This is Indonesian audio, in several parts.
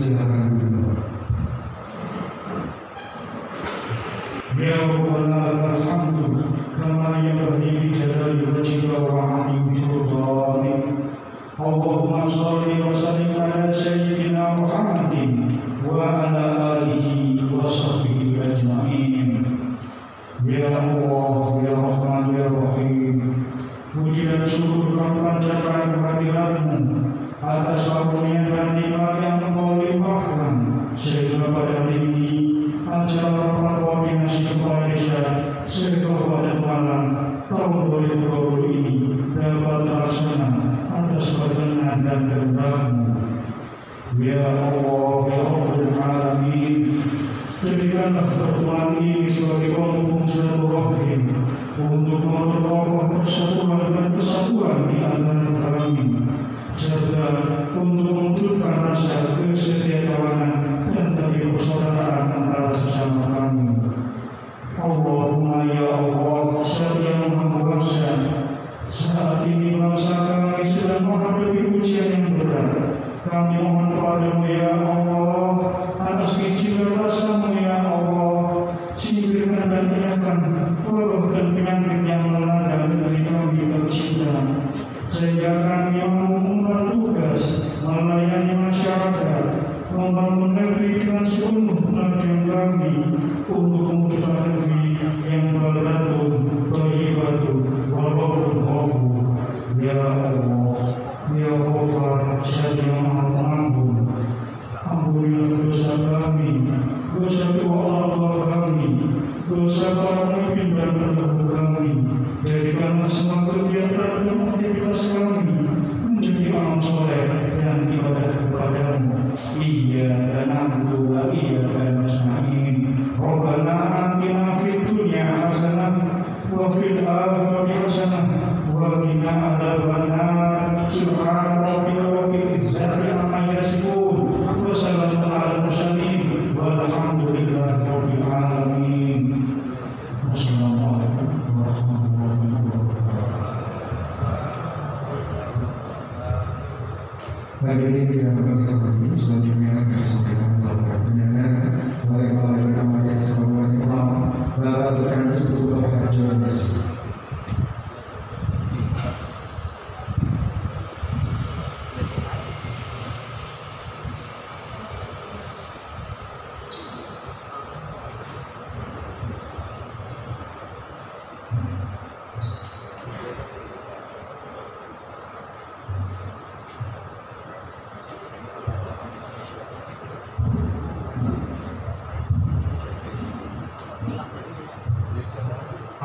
silakan duduk. Ya Rabbana lakal hamdu kama yanbaghi li jalali wajhika wa 'azimi sultanik. Allahumma shalli wa sallim ala sayyidina Muhammadin wa ala alihi wa sahbihi ajma'in. Ya Allah, ya Rahman, ya Rahim, puji dan syukur kami panjatkan kehadiratmu atas karunia dan nikmat yang Engkau limpahkan, sehingga pada hari ini acara rapat koordinasi kepala desa se-Kabupaten Malang tahun 2020 ini dapat terlaksana atas perkenan dan kehendak-Mu. Ya Allah, ya Rabbul Alamin, jadikanlah pertemuan ini sebagai penghubung silaturahim untuk memperkokoh persatuan dan kesatuan di antara kami, serta untuk mewujudkan rasa kesetiakawanan dan tali persaudaraan antara sesama kami. Allahumma ya Allah, Zat yang Maha Kuasa, saat ini bangsa kami sedang menghadapi ujian yang berat. Kami mohon kepadamu ya Allah, atas izin dan rasa-Mu ya Allah, singkirkan dan hilangkan wabah dan penyakit yang melanda negeri kami tercinta, sehingga kami mampu mengemban tugas melayani masyarakat, membangun negeri dengan sepenuh pengertian kami untuk mewujudkan negeri yang berlatung, beribadu, walaupun ya Allah, ya Ghafar, Zat yang Maha Pengampun, ampunilah dosa kami, dosa kedua orang tua kami, dosa para pemimpin dan pendahulu kami. Jadikanlah semua kegiatan dan aktivitas kami menjadi amal soleh dan ibadah kepadamu. Iyyaka na'budu wa iyyaka nasta'in. Rabbana atina fid dunya hasanah wa fil akhirati hasanah wa qina adzabannar. Subhana rabbika rabbil izzati amma yasifun wa salamun alal mursalin walhamdulillahi rabbil alamin. Wassalamualaikum warahmatullahi wabarakatuh. Hadirin yang kami hormati, selanjutnya kesempatan para pendengar, baik para ulama sebuah imam, para rekan sebuah pengajian desa.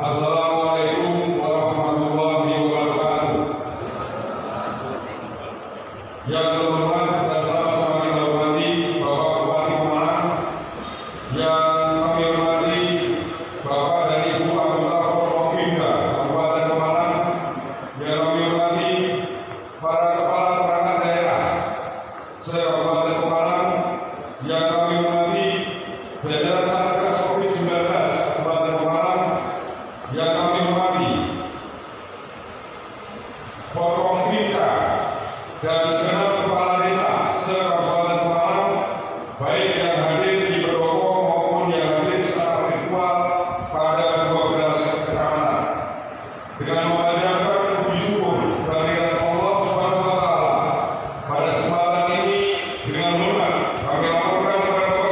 Assalamualaikum warahmatullahi wabarakatuh. Yang terhormat dan sama-sama kita hormati Bapak Bupati Pemalang, yang kami hormati Bapak dan Ibu anggota Forkopimda Kabupaten Pemalang, yang kami hormati para kepala perangkat daerah se-Kabupaten Pemalang, yang kami hormati jajaran Satgas COVID-19 Kabupaten Pemalang, yang kami hormati Forkopimda dan segenap kepala desa se-Kabupaten Pemalang, baik yang hadir di Pendopo maupun yang hadir secara virtual pada 12 kecamatan. Dengan memanjatkan puji syukur kehadirat Allah Subhanahu wa Ta'ala, pada kesempatan ini dengan hormat kami laporkan kepada Bapak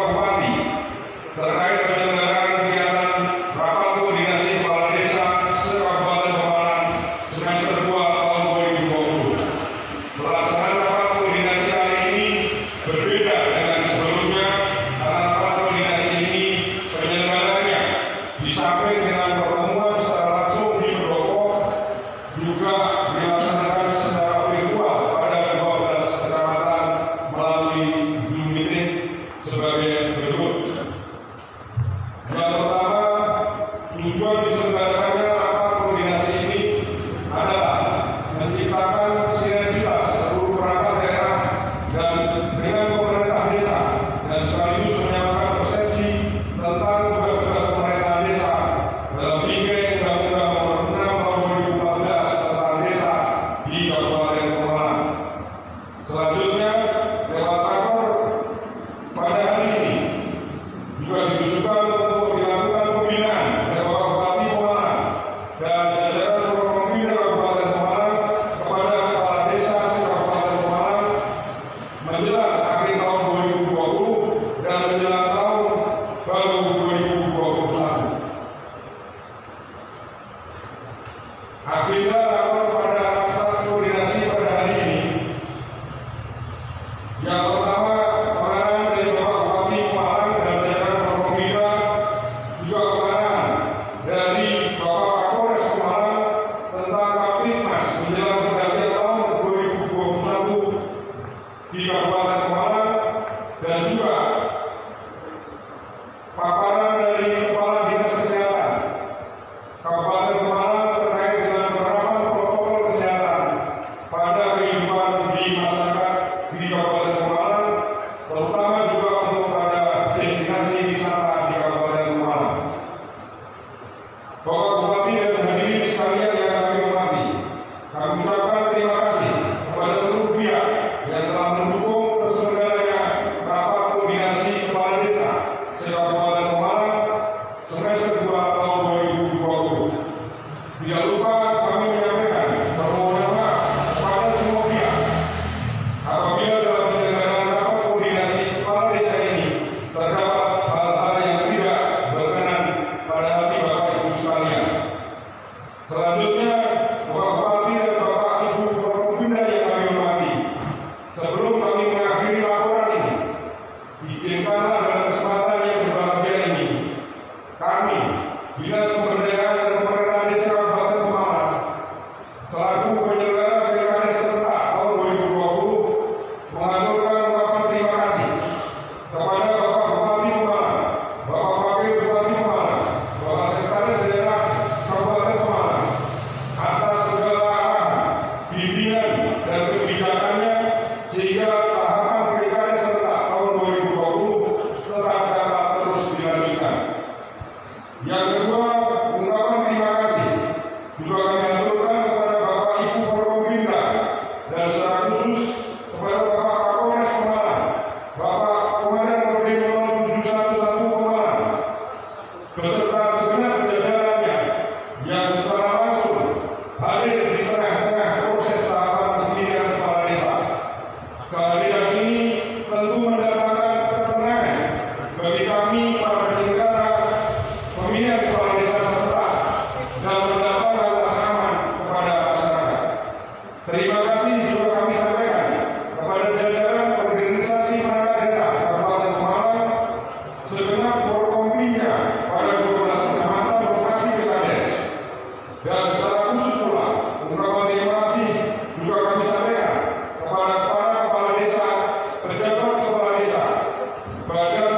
Badan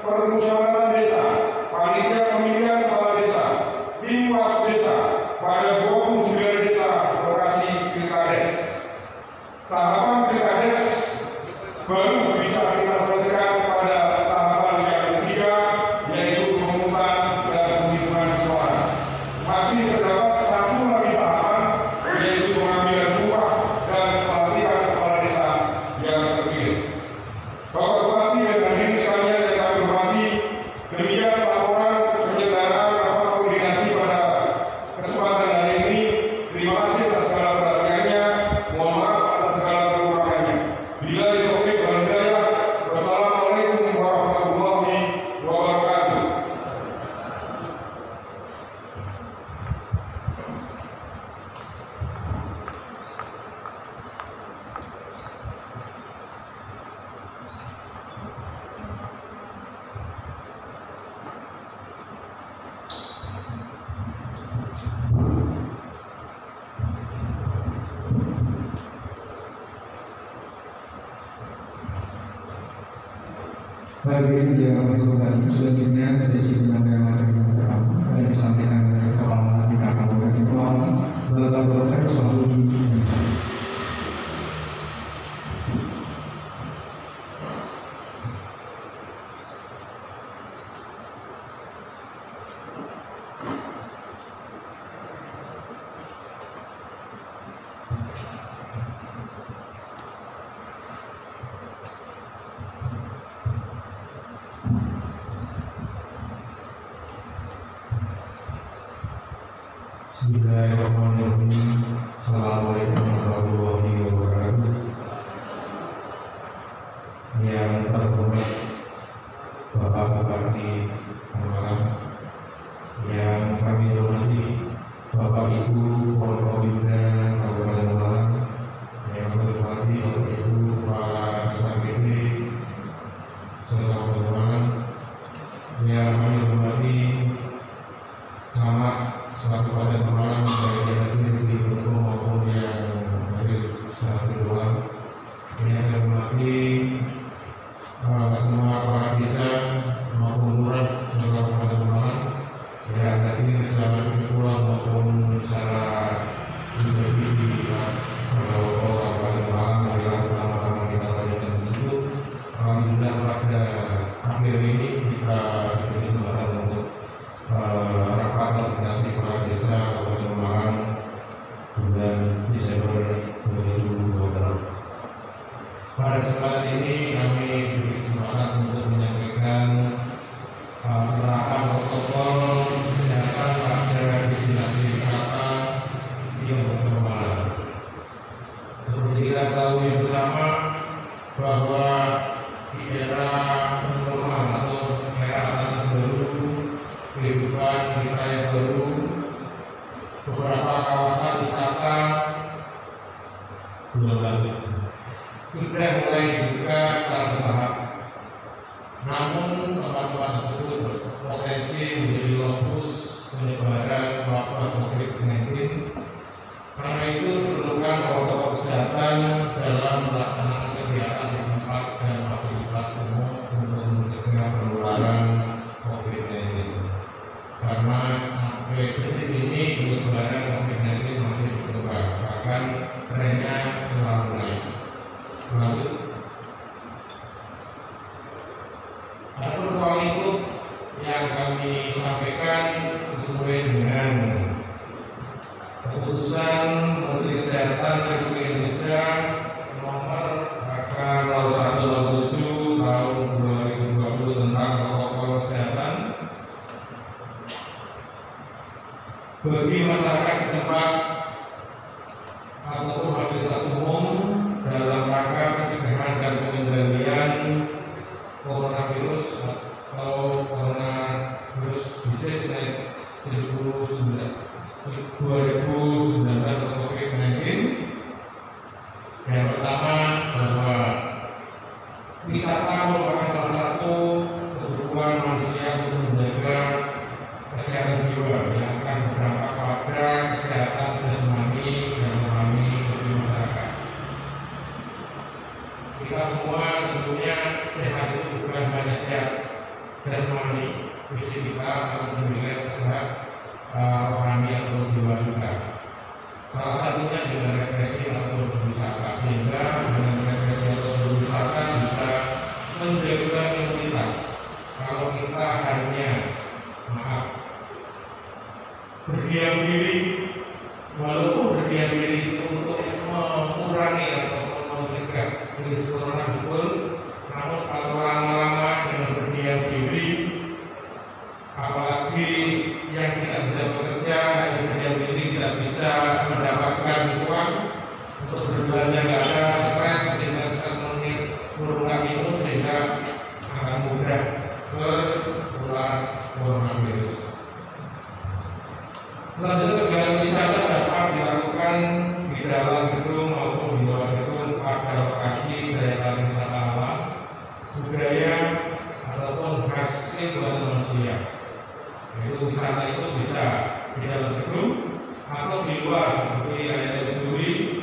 Permusyawaratan Desa, Panitia Pemilihan Kepala Desa, Timwas Desa pada 29 desa lokasi Pilkades. Tahapan Pilkades baru bisa kita selesaikan pada tahapan yang ketiga, yaitu pemungutan dan penghitungan suara. Masih terdapat satu lagi tahapan, yaitu pengambilan sumpah dan pelantikan kepala desa yang terpilih. Bapak Bupati dan hadirin sekalian yang kami hormati, demikian laporan penyelenggaraan rapat koordinasi pada kesempatan hari ini. Terima kasih atas segala perhatiannya. Mohon maaf atas segala kekurangannya. Bila taufik wal hidayah. Wassalamualaikum warahmatullahi wabarakatuh. Baik, yang kami hormati, selanjutnya sesi penyampaian materi yang pertama akan disampaikan oleh Kepala Bidang Kabupaten Kepulauan Bapak Dr. Sahudi. Bismillahirrahmanirrahim. Assalamualaikum warahmatullahi wabarakatuh. Yang terhormat Bapak Bupati Malang, yang kami hormati Bapak Ibu Forkopimda Kabupaten Malang, yang kami hormati Bapak Ibu Kepala SKPD Kabupaten Malang, yang kami hormati camat suatu Kabupaten Malang, baik yang hadir di Bengkulu maupun yang hadir secara virtual. Yang saya hormati semua kepala desa maupun lurah seluruh Kabupaten Malang yang hadir secara virtual maupun secara individu pada Kabupaten Malang adalah pertama-tama kita lakukan tersebut. Alhamdulillah pada akhir ini kita diberi kesempatan untuk rapat koordinasi kepala desa Kabupaten Malang bulan Desember 2020. Pada kesempatan ini kami diberi kesempatan untuk menyampaikan penerapan protokol kesehatan pada destinasi wisata di Kabupaten Malang. Seperti kita ketahui bersama bahwa di era normal atau era tatanan baru kehidupan kita yang baru, beberapa kawasan wisata belum lagi sudah mulai dibuka secara bertahap. Namun tempat-tempat tersebut berpotensi menjadi lokus penyebaran wabah COVID-19. Karena itu diperlukan protokol kesehatan dalam melaksanakan kegiatan di tempat dan fasilitas umum untuk mencegah penularan COVID-19. Karena sampai detik ini penyebaran COVID-19 masih berkembang, bahkan trennya selalu naik. Lalu ada beberapa lingkup yang kami sampaikan sesuai dengan keputusan Menteri Kesehatan Republik Indonesia nomor AK 0167 tahun 2020 tentang protokol kesehatan bagi masyarakat di tempat ataupun fasilitas umum dalam rangka pencegahan dan pengendalian coronavirus atau coronavirus disease 2019 atau COVID-19. Yang pertama, bahwa wisata merupakan salah satu kebutuhan manusia untuk menjaga kesehatan jiwa yang akan berdampak pada kesehatan jasmani dan rohani bagi masyarakat. Kita semua tentunya sehat itu bukan hanya sehat jasmani fisik kita atau menilai sehat rohani atau jiwa kita. Salah satunya dengan refreshing atau berwisata, sehingga dengan refreshing atau berwisata bisa menjaga imunitas. Kalau kita hanya berdiam diri, walaupun berdiam diri untuk mengurangi atau mencegah virus corona betul, namun kalau lama-lama dengan berdiam diri, apalagi yang tidak bisa bekerja, yang berdiam diri tidak bisa mendapatkan uang untuk berbelanja, nggak ada stres, sehingga stres menurunkan imun, sehingga akan mudah tertular coronavirus. Selanjutnya, kegiatan wisata dapat dilakukan di dalam gedung maupun di luar gedung pada lokasi daya tarik wisata alam, budaya ataupun hasil buatan manusia. Yaitu wisata itu bisa di dalam gedung atau di luar seperti air duri,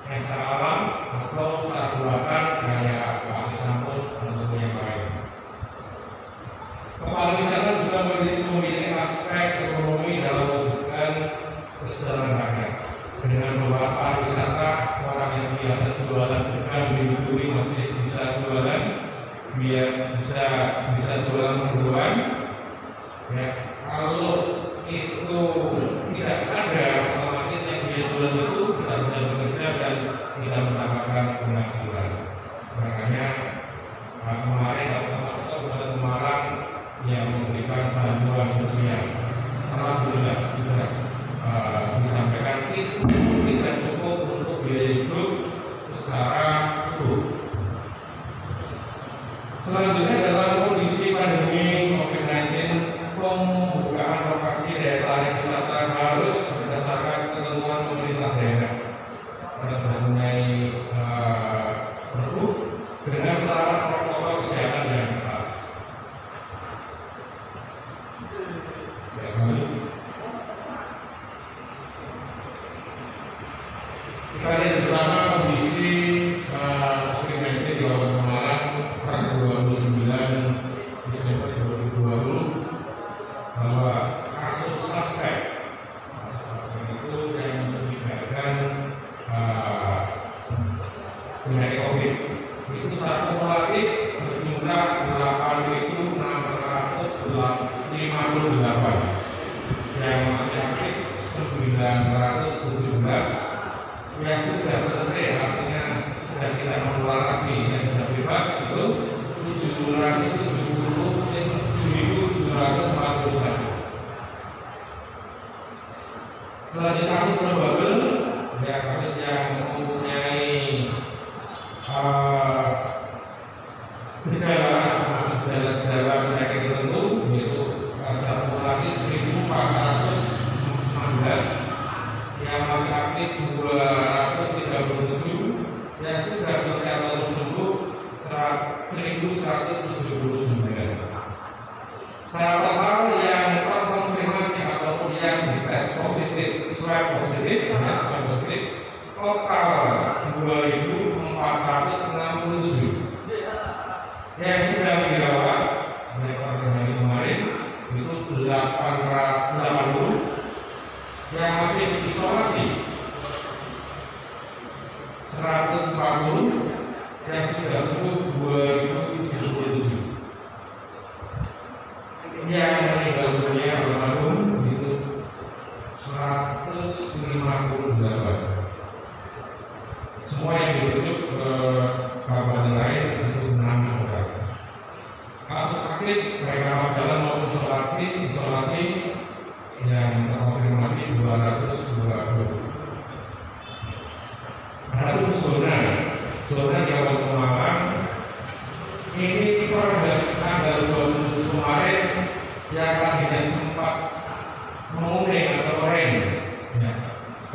wisata alam atau wisata buatan kayak pantai sampul ataupun yang lain. Kepala wisata juga memiliki aspek ekonomi dalam mewujudkan kesejahteraan rakyat. Dengan membawa pariwisata, orang yang biasa jualan ikan di duri masih bisa jualan, biar bisa jualan mingguan. Ya, kalau itu tidak ada, otomatis yang dia jualan itu tidak bisa bekerja dan tidak mendapatkan penghasilan. Makanya kemarin atau termasuk Kabupaten Semarang yang memberikan bantuan sosial, alhamdulillah sudah disampaikan itu tidak cukup untuk biaya hidup secara utuh. Selanjutnya, dalam kondisi pandemi COVID-19, pembukaan lokasi daya tarik wisata harus berdasarkan ketentuan pemerintah daerah. Kita sudah mempunyai perpu dengan penerapan protokol kesehatan yang ketat. Kita lihat bersama kondisi COVID-19 di Kabupaten Semarang pada 29 Desember 2020, bahwa kasus suspek itu yang mencurigakan penyakit COVID itu satu kumulatif berjumlah 8.658, yang masih aktif 917, yang sudah selesai artinya sudah tidak menular lagi, yang sudah bebas itu 777.741. Selanjutnya kasus probable, ya kasus yang mempunyai gejala penyakit tertentu, yaitu satu lagi 1.419, yang masih aktif 237, yang sudah selesai atau sembuh 1.179. Total yang terkonfirmasi ataupun yang dites positif, swab positif, total 2.467. Yang sedang dirawat hari kemarin itu 880, yang masih diisolasi 140, yang sudah sembuh 2.077. Yang meninggal dunia almarhum itu 158. Semua yang dirujuk ke kabupaten lain itu 6 orang. Kasus aktif baik rawat jalan maupun isolasi yang terkonfirmasi 220. Adapun zona di Kabupaten Semarang ini pada tanggal 27 kemarin yang tadinya sempat menguning atau oranye, ya,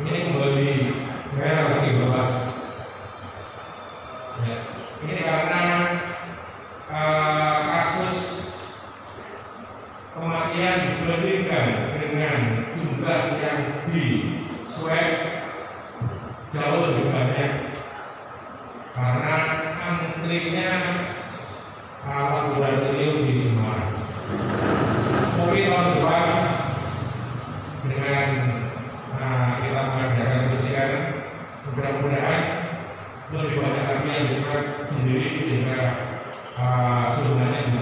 ini kembali merah lagi Bapak. Ya, ini karena kasus kematian dibandingkan dengan jumlah yang di swab jauh lebih banyak, karena antrinya alhamdulillah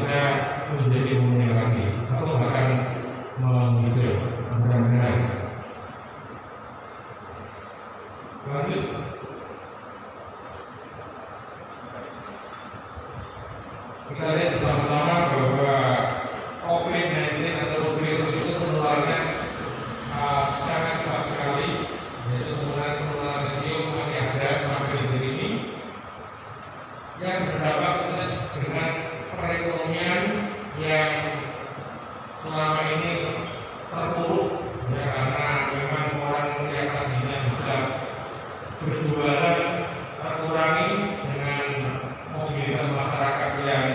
bisa menjadi umumnya lagi atau bahkan menghijau. Mudah-mudahan. Lanjut. Kita lihat bersama-sama bahwa COVID-19 atau virus itu penularannya sangat cepat sekali, yaitu penularan kecil masih ada sampai detik ini yang berdampak dengan perekonomian yang selama ini terpuruk, ya, karena memang orang yang tadinya bisa berjualan terkurangi dengan mobilitas masyarakat yang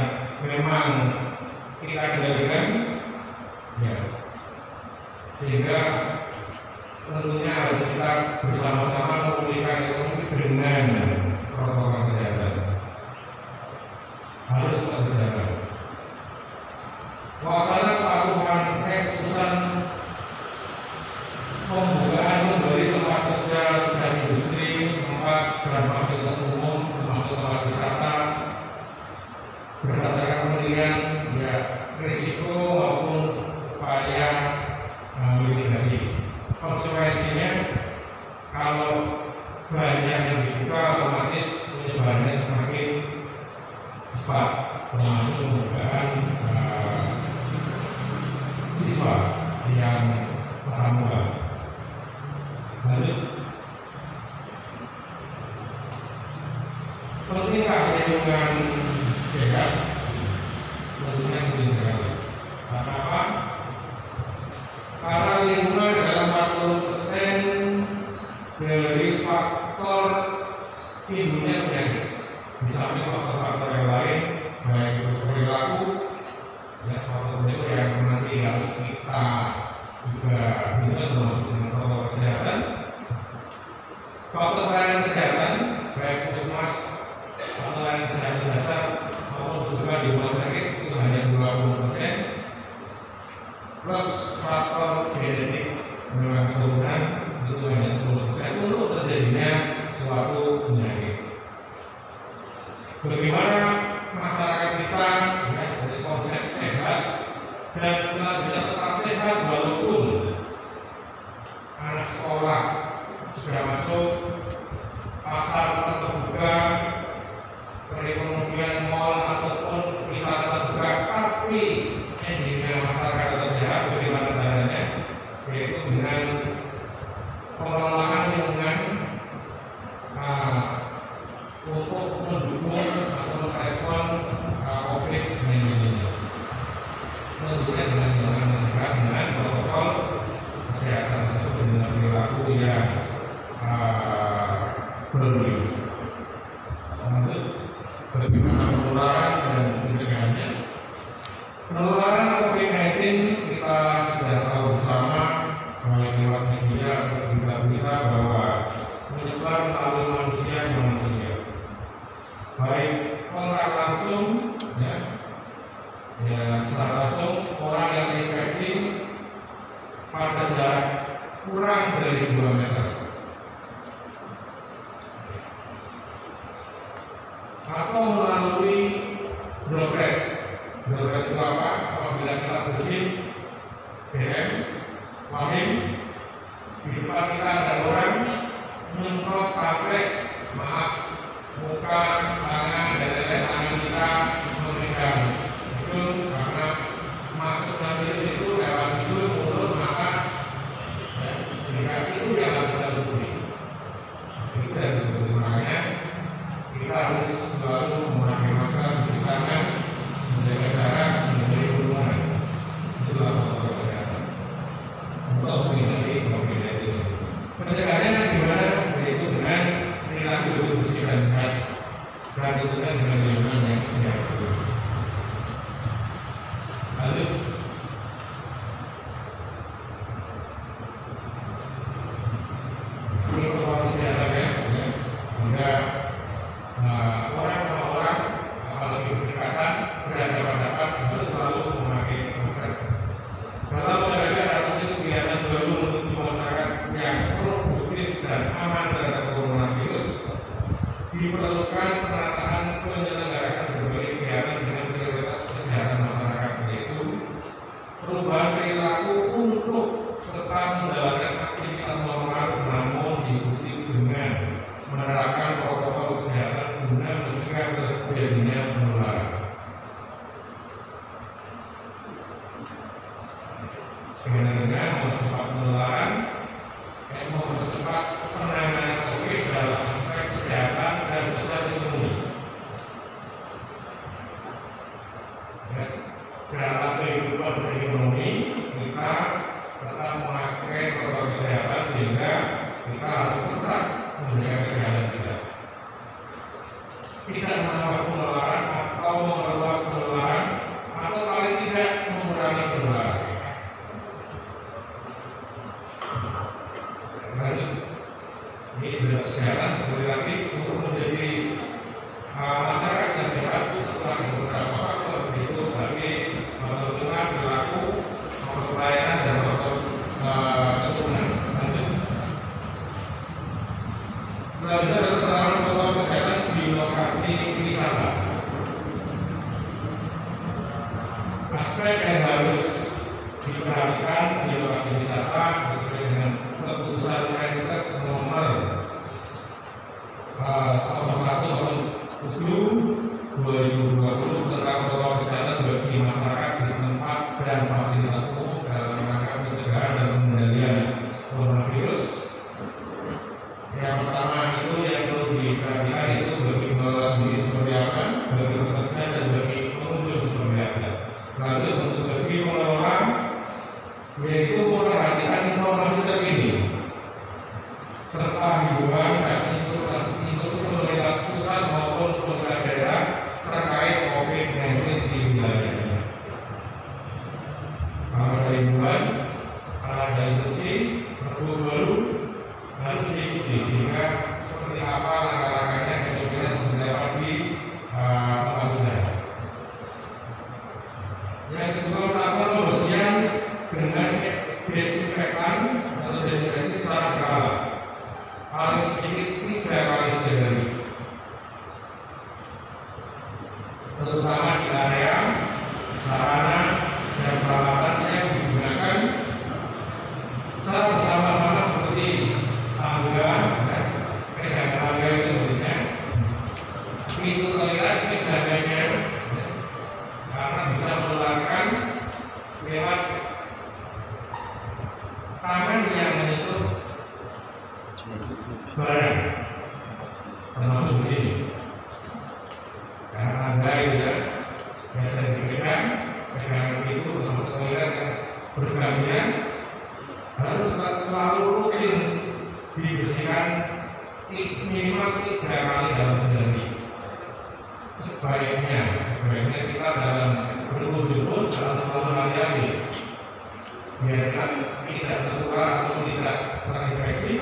memang kita kendalikan, ya, sehingga tentunya harus kita bersama-sama memulihkan ekonomi dengan protokol kesehatan harus tetap berjalan. Wacana kepatuhan keputusan pembukaan kembali tempat kerja dan industri, tempat dan fasilitas umum termasuk tempat wisata berdasarkan penilaian, ya, risiko maupun upaya mitigasi. Konsekuensinya, kalau banyak yang dibuka, otomatis penyebarannya semakin cepat, termasuk pembukaan siswa yang pramuka. Lanjut. Pentingkah lingkungan sehat? Tentunya penting sekali. Karena apa? Karena lingkungan adalah 40% dari faktor timbulnya penyakit. Di samping faktor-faktor yang lain, baik itu perilaku, ya, faktor itu yang nanti harus kita juga termasuk dengan protokol kesehatan. Faktor pelayanan kesehatan, baik puskesmas atau layanan kesehatan dasar maupun juga di rumah sakit itu hanya 20%. Plus faktor genetik memang keturunan itu hanya 10% untuk terjadinya suatu penyakit. Bagaimana masyarakat kita, ya, dari konsep sehat dan selanjutnya tetap sehat walaupun anak sekolah sudah masuk, pasar terbuka, perekonomian mal ataupun wisata terbuka, tapi endingnya masyarakat tetap sehat. Bagaimana caranya? Yaitu dengan pengelolaan lingkungan untuk mendukung atau merespon COVID-19 ini. Tentunya dengan lingkungan yang sehat, dengan protokol kesehatan atau dengan perilaku yang peduli. Lanjut, bagaimana penularan dan pencegahannya? Penularan COVID-19 kita sudah tahu bersama melalui lewat media atau berita-berita bahwa menyebar melalui manusia ke manusia, baik kontak langsung, ya, secara langsung orang yang terinfeksi pada jarak kurang dari 2 meter, atau melalui droplet. Droplet itu apa? Apabila kita bersin, BM, wahim, di depan kita ada orang menyemprot sampai, maaf, muka, tangan, dan lain-lain, tangan kita memegang itu karena masuknya virus itu lewat hidung, mulut, mata, ya, sehingga itu yang harus kita tutupi. Itu yang tutupi. Makanya kita harus selalu memakai masker, cuci tangan, menjaga jarak, menjaga kerumunan. Itulah protokol kesehatan. dalam kehidupan berekonomi kita tetap memakai protokol kesehatan sehingga kita harus tetap menjaga kesehatan kita. Tidak menambah penularan atau memperluas penularan atau paling tidak mengurangi penularan. Ini sudah kesehatan seperti tadi untuk menjadi masyarakat yang sehat itu telah beberapa faktor itu bagi lingkungan, perilaku, pelayanan dan keturunan. Selanjutnya adalah penerapan protokol kesehatan di lokasi wisata. Aspek yang harus diperhatikan di lokasi wisata sesuai dengan keputusan Menkes nomor 01/2020 tentang protokol kesehatan bagi masyarakat di tempat dan fasilitas umum dalam rangka pencegahan dan pengendalian coronavirus. Yang pertama itu yang perlu diperhatikan itu bagi pengelola sendiri seperti apa, bagi pekerja dan bagi pengunjung seperti apa. Lalu untuk bagi pengelola yaitu memperhatikan informasi terkini serta himbauan dan instruksi pemerintah pusat maupun pemerintah daerah terkait COVID-19 di wilayahnya. Kalau ada himbauan, kalau ada instruksi baru harus diikuti sehingga seperti apa langkah-langkahnya, SOP-nya seperti apa di tempat usaha. Yang kedua, melakukan pembersihan dengan desinfektan atau desinfeksi secara berkala, paling sedikit 3 kali sehari, terutama di area sarana dan peralatan yang digunakan secara bersama-sama seperti tangga, tangga itu bentuknya, pintu toilet, jaganya, karena bisa menularkan lewat tangan yang menyentuh barang, termasuk di sini. Karena tangga itu ya, biasa diberikan pegangan pintu termasuk toilet yang bergantian harus selalu rutin dibersihkan minimal 3 kali dalam sehari. Sebaiknya kita dalam berkunjung pun selalu hati-hati biar kita tidak tertular atau tidak terinfeksi.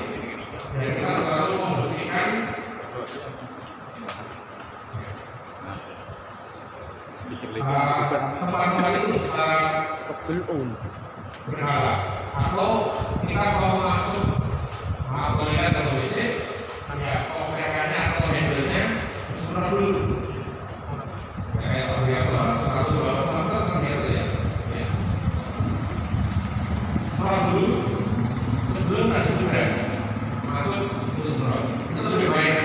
Dan kita selalu membersihkan tempat-tempat itu secara berkala. Atau kita kalau masuk toilet atau WC, ya OPK-nya atau handle-nya disemprot dulu. Kayak oriental selalu bawa sensor kan gitu ya. Semprot dulu sebelum ada sudah masuk itu semprot. Itu lebih baik.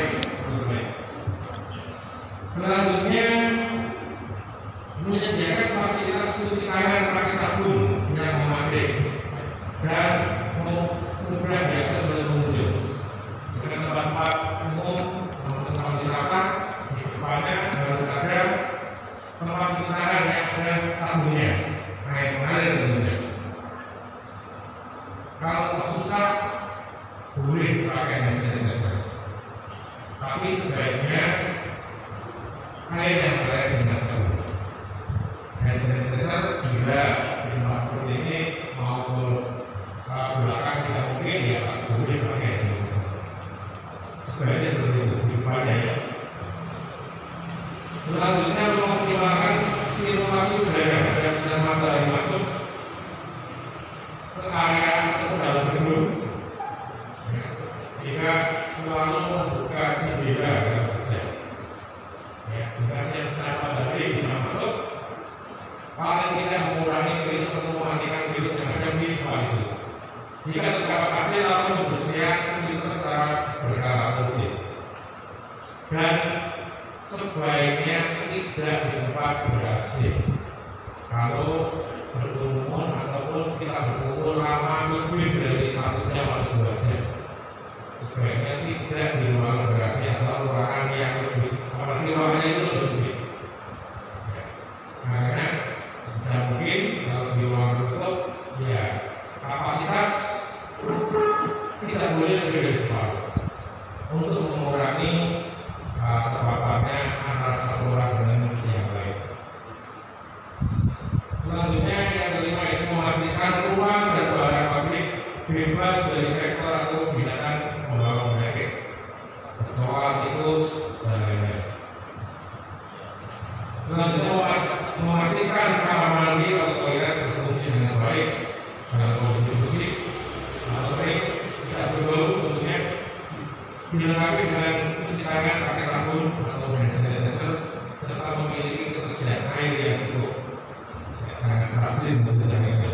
Selanjutnya menyediakan fasilitas cuci tangan pakai sabun yang memadai dan mudah diakses oleh pengunjung. Jika tempat-tempat umum maupun tempat wisata di depannya harus ada tempat cuci tangan yang ada sabunnya, air mengalir tentunya. Kalau susah boleh pakai hand sanitizer, tapi sebaiknya air yang mengalir dengan sabun. Hand sanitizer bila di tempat seperti ini mau ke belakang tidak mungkin ya boleh pakai sebaiknya seperti itu dipakai ya. Selanjutnya mengoptimalkan sirkulasi udara agar sinar matahari masuk ke area atau dalam gedung jika selalu membuka jendela agar terjadi. Ya, jika sinar matahari bisa masuk, paling tidak mengurangi virus atau mematikan virus yang ada di tempat itu. Jika terdapat hasil lalu pembersihan itu secara berkala rutin. Dan sebaiknya tidak di tempat ber-AC. Kalau berkerumun ataupun kita berkumpul lama lebih dari 1 jam atau 2 jam, sebaiknya tidak di ruangan ber-AC atau ruangan yang lebih, apalagi ruangannya itu lebih sempit. Makanya jam Selanjutnya yang kelima itu memastikan ruang dan barang pabrik bebas dari vektor atau binatang membawa penyakit, kecoa, tikus, dan lain-lain. Selanjutnya memastikan kamar mandi atau toilet berfungsi dengan baik dalam kondisi bersih atau baik, tidak berbau tentunya, dilengkapi dengan cuci tangan pakai sabun atau hand sanitizer, serta memiliki ketersediaan air yang cukup. Sangat rajin tentunya ini.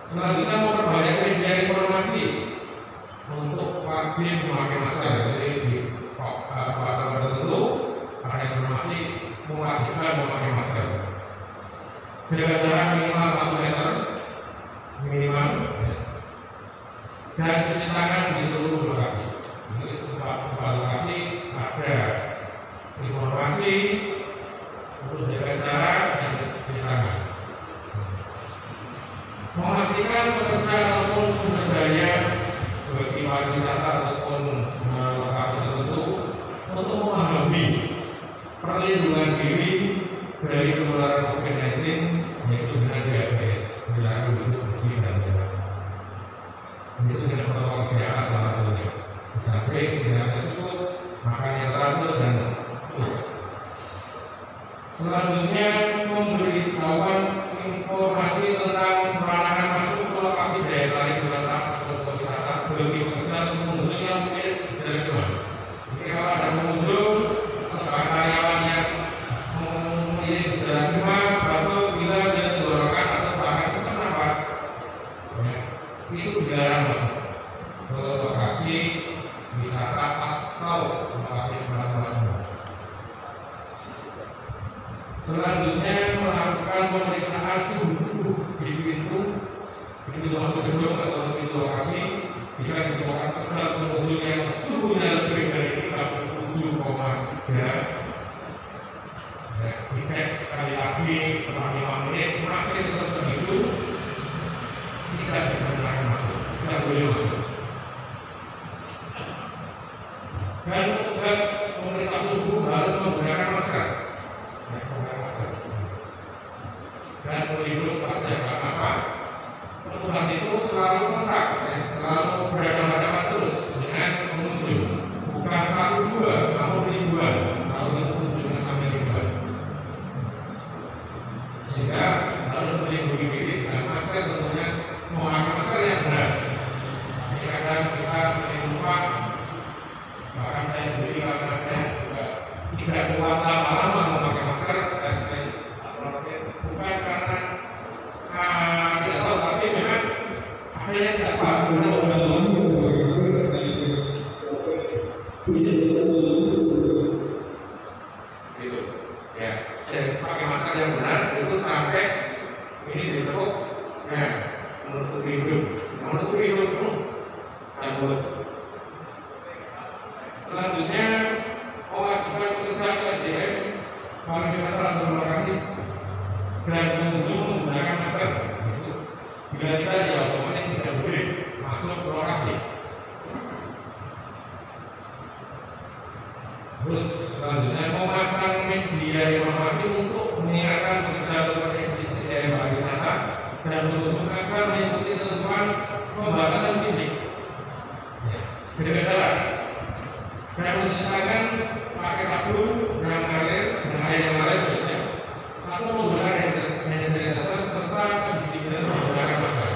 Selanjutnya memperbanyak media informasi untuk wajib memakai masker. Jadi di kota tertentu ada informasi mewajibkan memakai masker. Jaga jarak minimal 1 meter minimal, dan cuci tangan di seluruh lokasi. Ini tempat lokasi ada informasi untuk jaga jarak dan cuci tangan. Memastikan pekerja ataupun sumber daya bagi pariwisata ataupun lokasi tertentu untuk memahami perlindungan diri dari penularan COVID-19, yaitu dengan DHBS, perilaku hidup bersih dan sehat. Itu dengan protokol kesehatan salah satunya. Sampai istirahat cukup, makan yang teratur dan cukup. Selanjutnya memberitahuan informasi tentang pelarangan masuk ke lokasi daya tarik wisata atau wisata bagi pekerja atau pengunjung yang mungkin jarak jauh. Jadi kalau ada pengunjung atau karyawan yang memiliki jarak demam, batuk, pilek, dan tenggorokan atau bahkan sesak nafas, itu dilarang masuk ke lokasi wisata atau lokasi pelabuhan. Selanjutnya melakukan pemeriksaan suhu tubuh di pintu masuk gedung atau pintu lokasi jika ditemukan pekerja pengunjung yang suhunya lebih dari 37,3. Dicek sekali lagi setelah 5 menit, masih tetap segitu, tidak diperbolehkan masuk, tidak boleh masuk. Dan petugas pemeriksa suhu harus menggunakan masker. Dan melindungi pekerja karena apa? Petugas itu selalu kontak, selalu berhadapan-hadapan terus dengan pengunjung, bukan 1-2, namun ribuan. Kalau itu pengunjungnya sampai ribuan, sehingga harus melindungi diri dengan masker. Tentunya memakai masker yang benar. Jadi kadang kita sering lupa, bahkan saya sendiri karena saya juga tidak kuat lama-lama memakai masker, saya sering bukan karena tidak tahu, tapi memang akhirnya tidak paham. Gitu. Ya, saya pakai masker yang benar itu sampai ini ditepuk, ya, menutupi hidung, dan mulut. Selanjutnya mewajibkan pekerja atau SDM pariwisata atau lokasi dan pengunjung menggunakan masker. Bila tidak, ya otomatis tidak boleh masuk ke lokasi. Terus selanjutnya memasang media informasi untuk mengingatkan pekerja atau SDM pariwisata dan pengunjung agar mengikuti ketentuan pembatasan fisik, jaga jarak, dan mencuci tangan pakai sabun yang mengalir dengan air yang mengalir, atau menggunakan hand sanitizer serta kedisiplinan menggunakan masker.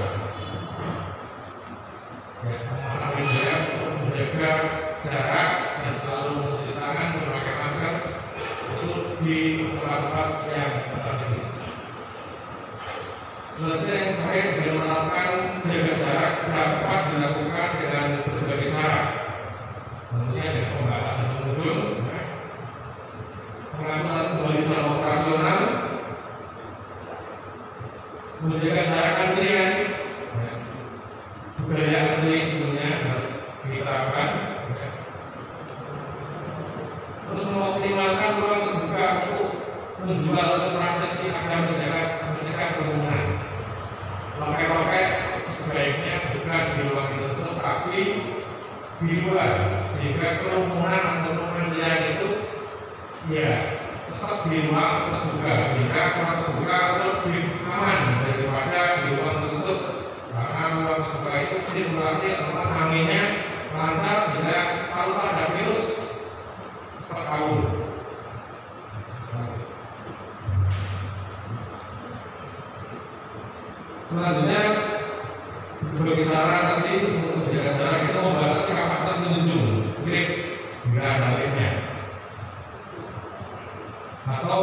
Memasang media untuk menjaga jarak dan selalu mencuci tangan memakai masker untuk di tempat-tempat yang strategis. Selanjutnya yang terakhir dengan menerapkan jaga jarak dapat dilakukan dengan berbagai cara. Tentunya dengan pembatasan pengunjung, pengaturan kembali jam operasional, menjaga jarak antrian, budaya antri tentunya harus diterapkan. Terus mengoptimalkan ruang terbuka untuk menjual atau transaksi agar mencegah kerumunan. Loket-loket sebaiknya bukan di ruang tertentu, tapi di luar, sehingga kerumunan atau antrian itu ya tetap di ruang terbuka, sehingga ruang terbuka lebih aman daripada di ruang tertutup. Karena ruang terbuka itu sirkulasi atau anginnya lancar, sehingga kalau ada virus cepat kabur. Selanjutnya berbicara tadi untuk menjaga jarak kita membatasi kapasitas pengunjung grip jika ada liftnya, atau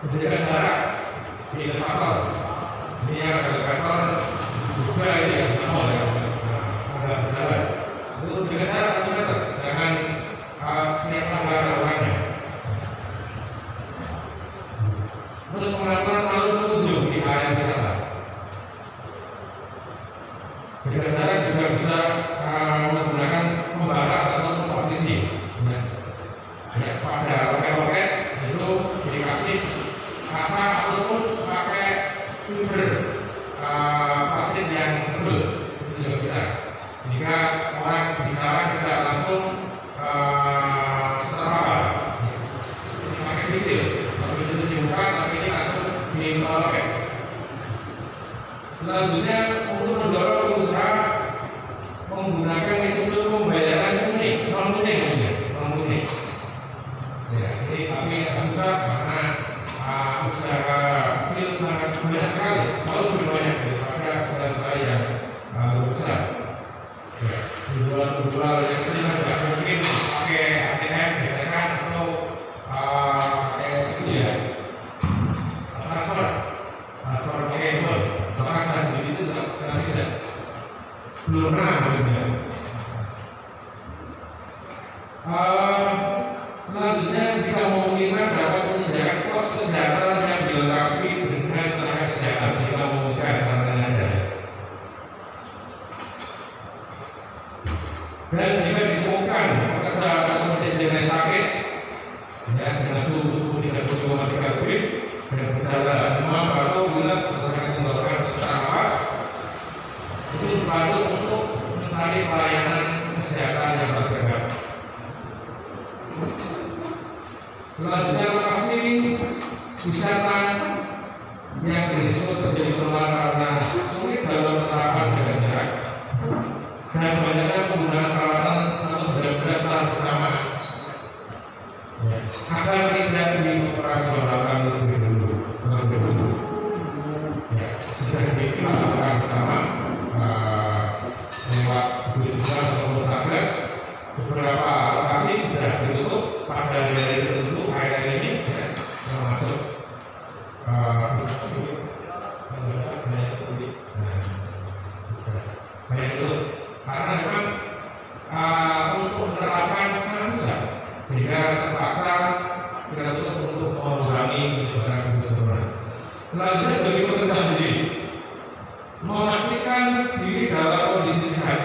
menjaga jarak di elevator. Ini yang ada elevator juga ini ya, ada jarak untuk menjaga jarak 1 meter, jangan setiap tangga ada orangnya. Terus mengatur alur pengunjung di area wisata. Jaga jarak juga bisa menggunakan pembatas atau partisi. Ya, pada loket-loket itu dikasih kaca ataupun pakai fiber plastik yang tebal, itu juga bisa. Jika orang bicara tidak langsung terpapar, pakai bisil. Kalau bisil itu dibuka, tapi ini langsung di loket. Selanjutnya untuk mendorong pengusaha menggunakan metode pembayaran kuning, non kuning. Ya, ini tapi agak susah karena usaha kecil sangat banyak sekali, jauh lebih banyak daripada usaha yang lebih besar. Ya, jual yang kecil tidak mungkin pakai ATM biasanya atau pakai itu ya transfer atau pakai bahkan saya sendiri itu tidak bisa, belum pernah maksudnya. Selanjutnya jika memungkinkan dapat menyediakan pos kesehatan yang dilengkapi dengan tenaga kesehatan jika memungkinkan sarannya ada. Dan jika ditemukan pekerja atau pekerja yang sakit ya, dengan suhu tubuh 37,3 degree dan gejala demam atau pilek atau sakit tenggorokan sesak napas, itu dibantu untuk mencari pelayanan kesehatan yang terdekat. Selanjutnya lokasi wisata yang disebut terjadi penularan karena sulit dalam penerapan jaga jarak dan banyaknya penggunaan peralatan atau benar-benar secara bersama agar tidak dioperasionalkan lebih dulu. Ya, sudah dilakukan bersama lewat gugus tugas atau satgas. Beberapa lokasi sudah ditutup pada hari tertentu akhir ini, ya, termasuk banyak tutup karena memang untuk menerapkan sangat susah, sehingga terpaksa kita tutup untuk mengurangi penyebaran virus corona. Selanjutnya bagi pekerja sendiri memastikan diri dalam kondisi sehat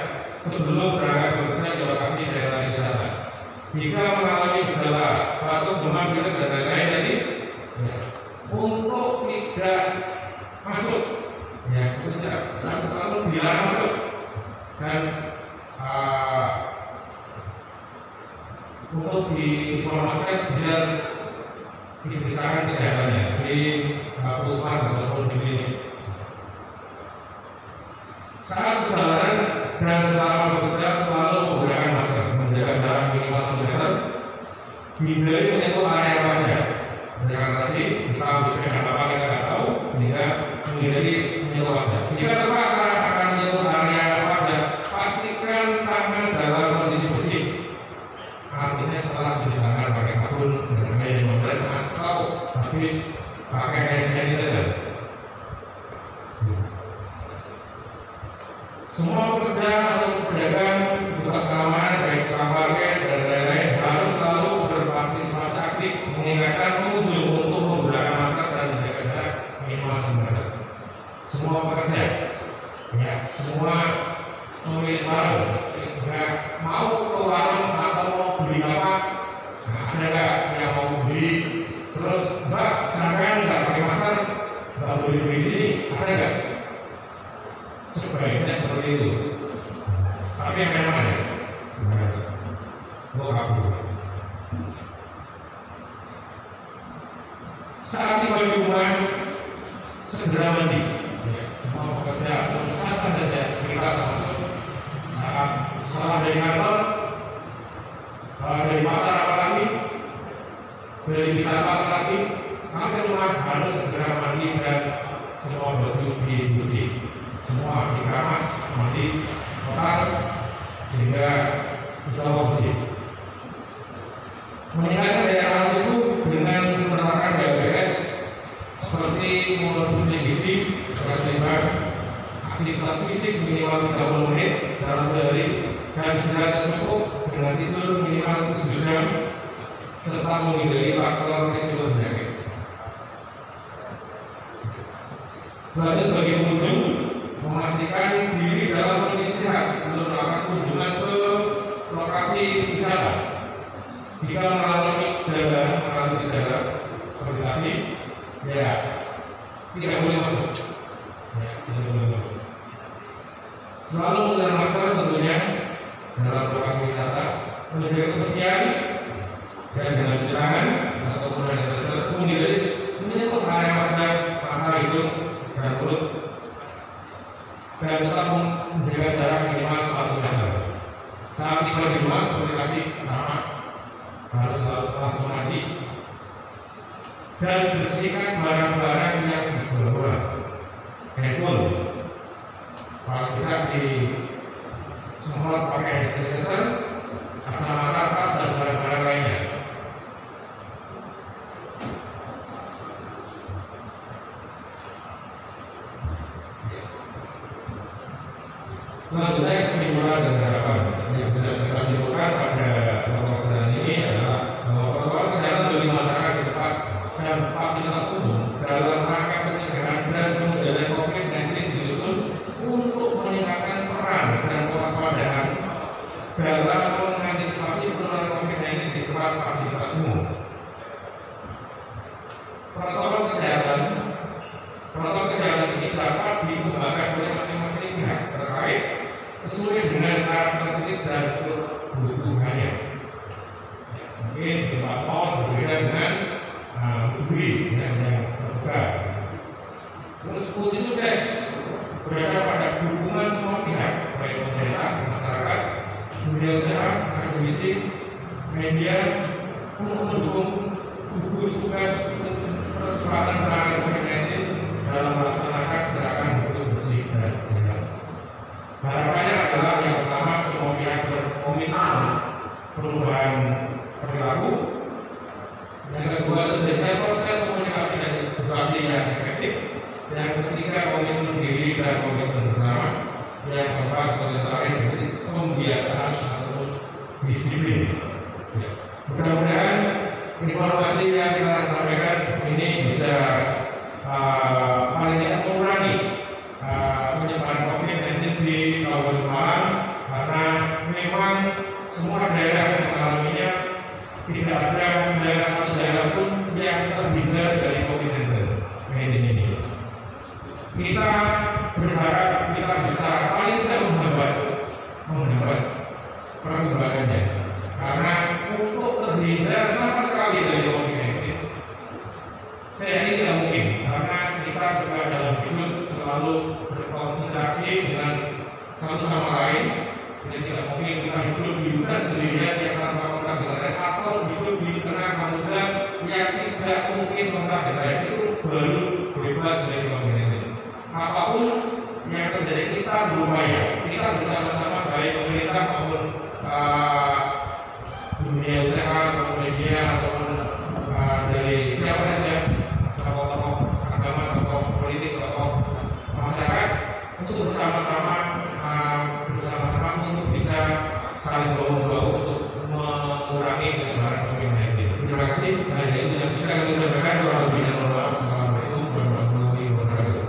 sebelum berangkat bekerja di lokasi daerah wisata. Jika mengalami gejala batuk, demam, pilek dan lain-lain tadi, ya, untuk tidak masuk, ya, tidak kalau dilarang masuk dan untuk diinformasikan biar diperiksakan kesehatannya di puskesmas ataupun di klinik. Saat perjalanan dan selama bekerja selalu menggunakan masker, menjaga jarak minimal 1 meter, hindari menyentuh area wajah. Jangan tadi kita bisa apa kita nggak tahu, sehingga menghindari menyentuh wajah. Jika terpaksa akan menyentuh area wajah, pastikan tangan dalam kondisi bersih. Artinya setelah cuci tangan pakai sabun dengan air yang mengalir atau habis pakai hand sanitizer. Semua pekerja atau pedagang, petugas keamanan, baik tukang parkir dan lain-lain harus selalu berpartisipasi aktif mengingatkan pengunjung untuk menggunakan masker dan menjaga jarak minimal 1 meter. Semua pekerja, ya, semua pemilik warung, sehingga mau ke warung atau mau beli apa, nah, ada nggak yang mau beli, terus Mbak sampean nggak pakai masker, nggak boleh beli di sini, ada nggak? Sebaiknya seperti itu. Tapi yang memang ada. saat tiba di rumah segera mandi. Ya, semua pekerja siapa saja kita termasuk saat setelah dari kantor, dari pasar apalagi, dari wisata apalagi, sampai rumah harus segera mandi dan semua baju dicuci, semua dikemas, mandi total sehingga bisa bersih. Meningkatkan daya tahan itu dengan menerapkan DBS seperti mengonsumsi gizi, seimbang, aktivitas fisik minimal 30 menit dalam sehari, dan istirahat yang cukup dengan tidur minimal 7 jam, serta menghindari faktor risiko penyakit. Selanjutnya bagi pengunjung, memastikan diri dalam kondisi sehat sebelum melakukan kunjungan ke lokasi wisata. Jika mengalami gejala seperti tadi, ya tidak boleh masuk. Ya, tidak boleh masuk. Selalu menggunakan masker tentunya dalam lokasi wisata, menjaga kebersihan dan dengan cuci tangan ataupun hand sanitizer, menghindari menyebut area wajah, mata, hidung, dan mulut, dan tetap menjaga jarak minimal 1 meter. Saat tiba di rumah seperti tadi, pertama harus langsung mandi dan bersihkan barang-barang yang dibawa. Handphone, kalau kita di semprot pakai hand sanitizer, kacamata, tas, dan barang-barang lainnya. Selanjutnya kesimpulan dan harapan yang bisa kita simpulkan pada protokol kesehatan ini adalah bahwa protokol kesehatan bagi masyarakat setempat dan fasilitas umum dalam rangka pencegahan dan pengendalian COVID-19 disusun untuk meningkatkan peran dan kewaspadaan dalam mengantisipasi penularan COVID-19 di tempat fasilitas umum. Protokol kesehatan ini dapat dikembangkan oleh masing-masing pihak terkait sesuai dengan karakteristik dan kebutuhannya. Mungkin tempat mall berbeda dengan negeri yang terbuka. Terus kunci sukses berada pada hubungan semua pihak, baik pemerintah, masyarakat, dunia usaha, akademisi, media, untuk mendukung gugus tugas percepatan penanganan COVID-19 dalam melaksanakan gerakan hidup bersih dan sehat. Harapannya adalah yang pertama, semua pihak berkomitmen perubahan perilaku. Yang kedua, terjadinya proses komunikasi dan edukasi yang efektif. Yang ketiga, komitmen diri dan komitmen bersama. Yang keempat, terakhir, pembiasaan atau disiplin. Mudah-mudahan informasi yang kita sampaikan ini bisa paling tidak mengurangi penyebaran COVID-19 di Kabupaten Semarang, karena memang semua daerah yang mengalaminya, tidak ada satu daerah pun yang terhindar dari COVID-19 ini. Kita berharap kita bisa paling tidak menghambat perkembangannya, karena untuk terhindar sama sekali dari COVID-19 saya ini tidak mungkin, karena kita juga dalam hidup selalu berinteraksi dengan satu sama lain. Jadi tidak mungkin kita hidup di hutan sendirian yang tanpa kontak dengan lain, atau hidup di tengah samudera yang tidak mungkin kontak dengan lain. Itu baru bebas dari COVID-19. Apapun yang terjadi, kita berupaya, kita bersama-sama, baik pemerintah maupun dunia usaha atau media ataupun dari siapa saja, tokoh-tokoh agama, tokoh politik, tokoh masyarakat, untuk bersama-sama untuk bisa saling bahu-bahu untuk mengurangi penyebaran COVID-19. Terima kasih. Nah, itu yang bisa kami sampaikan. Kurang lebih dan mohon maaf. Assalamualaikum warahmatullahi wabarakatuh.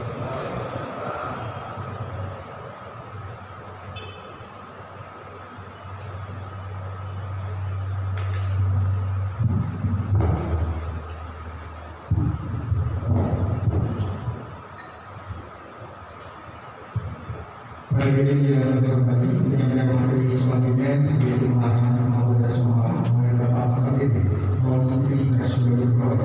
Hadirin yang terhormati, yang materi selanjutnya yaitu pengarahan Kapolda Semarang oleh Bapak Akbp Maulana Nasrullah Ibrahim.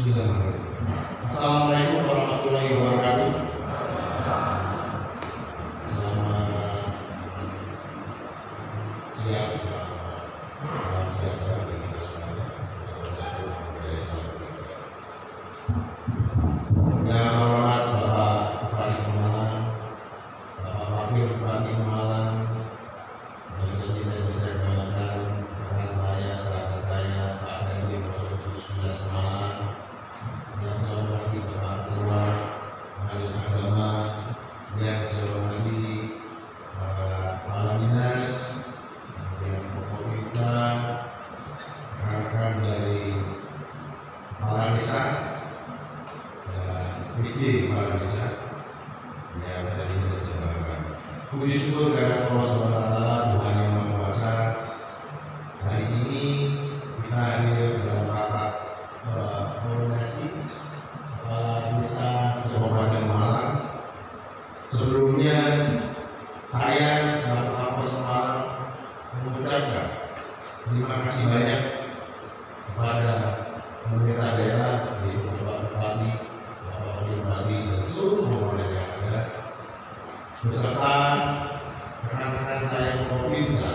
Bismillahirrahmanirrahim. Assalamualaikum warahmatullahi wabarakatuh. Selamat siang, salam sejahtera bagi kita semuanya. Yang hormat Bapak Bupati Pemalang, Bapak Wakil Bupati Pemalang, yang saya cintai dan saya banggakan, rekan saya, sahabat saya, Pak Dandim 19 Pemalang, yang saya hormati Bapak Ketua Ahli Agama, yang saya hormati para dinas, yang pemerintah, rekan-rekan dari kepala desa dan PJ kepala desa yang saya cintai dan saya banggakan. Puji syukur kepada Allah Subhanahu wa Ta'ala, Tuhan yang Maha Kuasa. Hari ini kita hadir dalam rapat koordinasi kepala desa Kabupaten Pemalang. Sebelumnya saya selaku Kapolres Pemalang mengucapkan terima kasih banyak kepada pemerintah daerah, yaitu Bapak Bupati, Bapak Wakil Bupati, dan seluruh pemerintah yang ada, beserta rekan-rekan saya Kopimda,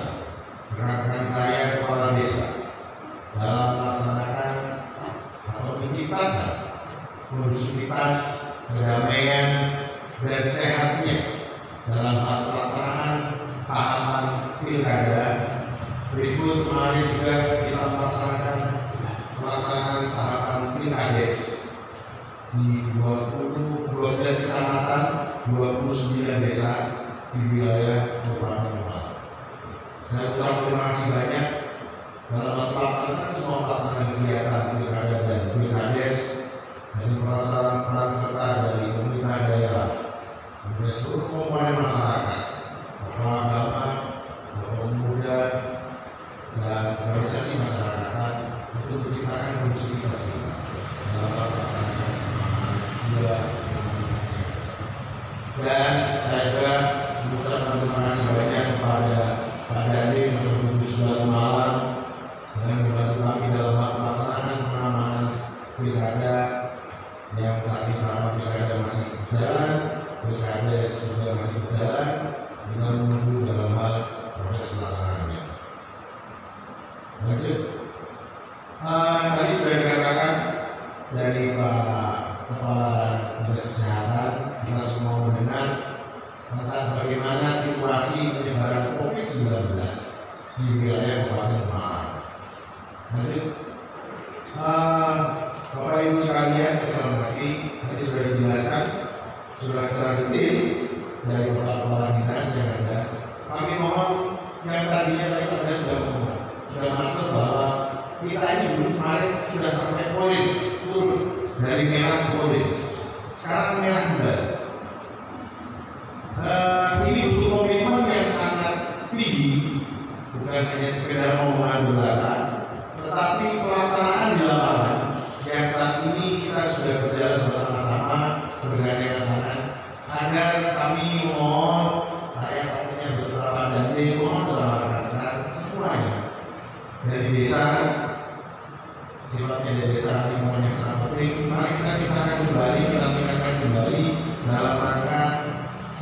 rekan-rekan saya kepala desa dalam melaksanakan atau menciptakan kondusivitas, kedamaian, dan sehatnya dalam hal pelaksanaan tahapan pilkada. Berikut kemarin juga kita melaksanakan tahapan pilkades di 12 kecamatan, 29 desa di wilayah Kabupaten Pemalang. Saya ucap terima kasih banyak dalam melaksanakan semua pelaksanaan kegiatan pilkada dan pilkades dari peran serta dari pemerintah daerah, dari seluruh komponen masyarakat, tokoh agama, tokoh pemuda, dan organisasi masyarakat untuk menciptakan kondusivitas dalam pelaksanaan dan saya juga mengucapkan terima kasih banyak kepada Pak Dandim untuk 19 Pemalang yang membantu kami dalam pelaksanaan pengamanan pilkada yang saat ini tahapan pilkada masih berjalan, pilkada juga masih berjalan dengan menunggu dalam hal proses pelaksanaannya. Lanjut, tadi sudah dikatakan dari Pak Kepala Dinas Kesehatan, kita semua mendengar tentang bagaimana situasi penyebaran COVID-19 di wilayah Kabupaten Pemalang. Lanjut, Bapak Ibu sekalian yang saya hormati, tadi sudah dijelaskan sudah secara detail dari kepala dinas yang ada. Kami mohon yang tadinya tadi Anda sudah mengatur bahwa kita ini dulu kemarin sudah sampai orange, turun dari merah ke orange, sekarang merah kembali. Ini butuh komitmen yang sangat tinggi, bukan hanya sekedar omongan belaka, tetapi pelaksanaan di lapangan yang saat ini kita sudah berjalan bersama-sama bergandengan tangan, agar kami mohon, saya pastinya bersama Pak Dandim, mohon bersama rekan-rekan semuanya dari desa, sifatnya dari desa lingkungan yang sangat penting. Mari kita ciptakan kembali, kita tingkatkan kembali dalam rangka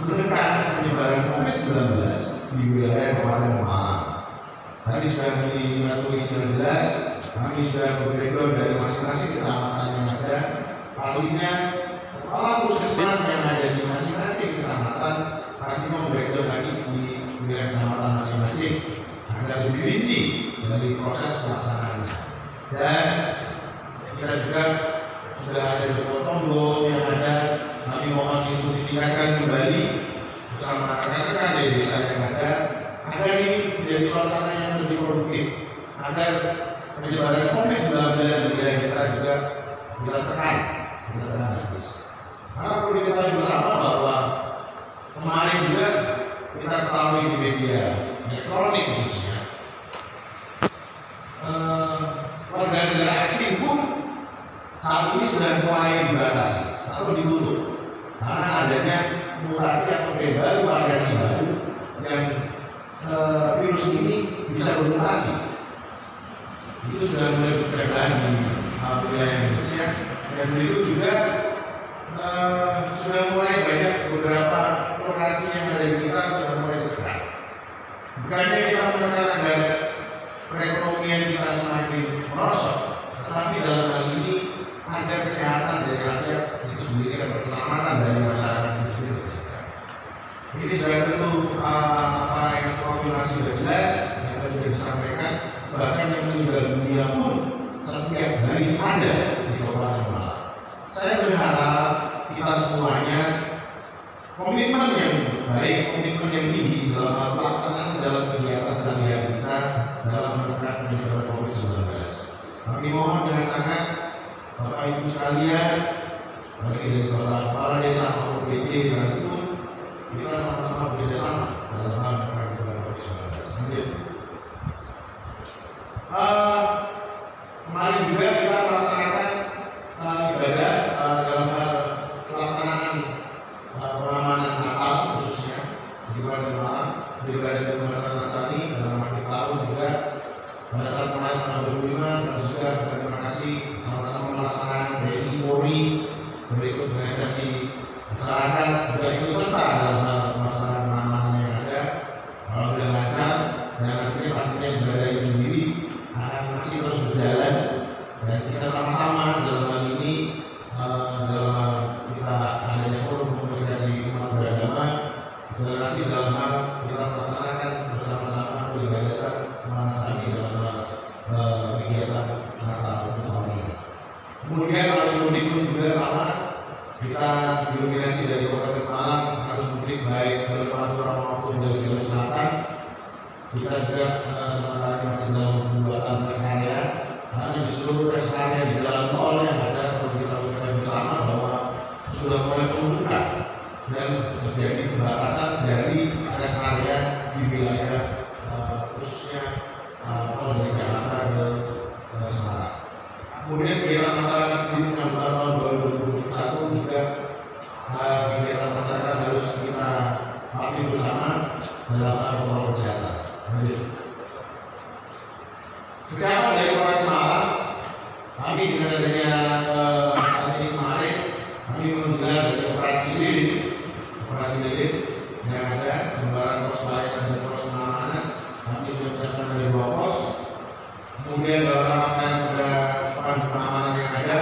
menekan penyebaran COVID-19 di wilayah Kabupaten Pemalang. Tadi sudah dilatui jelas, kami sudah berbreakdown dari masing-masing kecamatan yang ada. Pastinya kepala puskesmas yang ada di masing-masing kecamatan pastinya breakdown lagi di wilayah kecamatan masing-masing agar lebih rinci dari proses pelaksanaannya. Dan kita juga sudah ada jempol tombol yang ada, kami mohon itu ditingkatkan kembali bersama rekan-rekan dari desa yang ada, agar ini menjadi suasana yang lebih produktif, agar penyebaran COVID-19 di wilayah kita juga kita tekan habis. Karena perlu diketahui bersama bahwa kemarin juga kita ketahui di media elektronik khususnya, warga negara asing pun saat ini sudah mulai dibatasi atau ditutup karena adanya mutasi atau baru, variasi baru yang virus ini bisa bermutasi. Itu sudah mulai berkembang di wilayah Indonesia. Dan berikut juga sudah mulai banyak beberapa lokasi yang ada di kita sudah mulai bergerak. Bukannya kita menekan agar perekonomian kita semakin merosot, tetapi dalam hal ini agar kesehatan dari rakyat itu sendiri dan keselamatan dari masyarakat itu sendiri terjaga. Ini sudah tentu apa yang konfirmasi sudah jelas yang tadi sudah disampaikan, bahkan yang meninggal dunia pun setiap hari ada di Kabupaten Malang. Saya berharap kita semuanya komitmen yang baik, komitmen yang tinggi dalam hal pelaksanaan dalam kegiatan sehari-hari kita dalam menekan penyebaran COVID-19. Kami mohon dengan sangat Bapak Ibu sekalian, baik dari kepala desa maupun PJ sekalipun, kita sama-sama bekerjasama dalam hal menekan penyebaran COVID-19. Kemarin juga kita melaksanakan ibadah dalam hal pelaksanaan pengamanan Natal khususnya di Kabupaten Malang, di Kabupaten Masar-Masari dalam akhir tahun juga pada saat kemarin tanggal 25 kami juga terima kasih sama-sama melaksanakan TNI Polri berikut organisasi masyarakat juga ikut serta dalam hal pelaksanaan pengamanan yang ada sudah lancar dan nantinya pastinya ibadah itu sendiri akan masih terus berjalan dan kita sama-sama dalam hal ini dalam hal kita adanya forum komunikasi umat beragama toleransi dalam hal kita melaksanakan bersama-sama peribadatan Manasani dalam hal kegiatan Natal untuk tahun ini. Kemudian arus mudik pun juga sama, kita didominasi dari Kabupaten Malang arus mudik baik jalur Pantura maupun dari jalur selatan. Kita juga sementara ini masih dalam pembuatan rest area. Karena di seluruh rest area di jalan tol yang ada perlu kita ketahui bersama bahwa sudah mulai menurunkan dan terjadi pembatasan dari rest area di wilayah khususnya tol dari Jakarta ke Semarang. Kemudian kegiatan masyarakat sendiri menyambut tahun 2021 juga kegiatan masyarakat harus kita patuhi bersama dalam protokol kesehatan. Kesiapan dari Polres Malang, kami dengan adanya saat ini kemarin kami menggelar dari operasi lilin yang ada gambaran pos pelayanan dan pos pengamanan. Kami sudah menyiapkan dari 2 pos. Kemudian dalam rangka pada pengamanan yang ada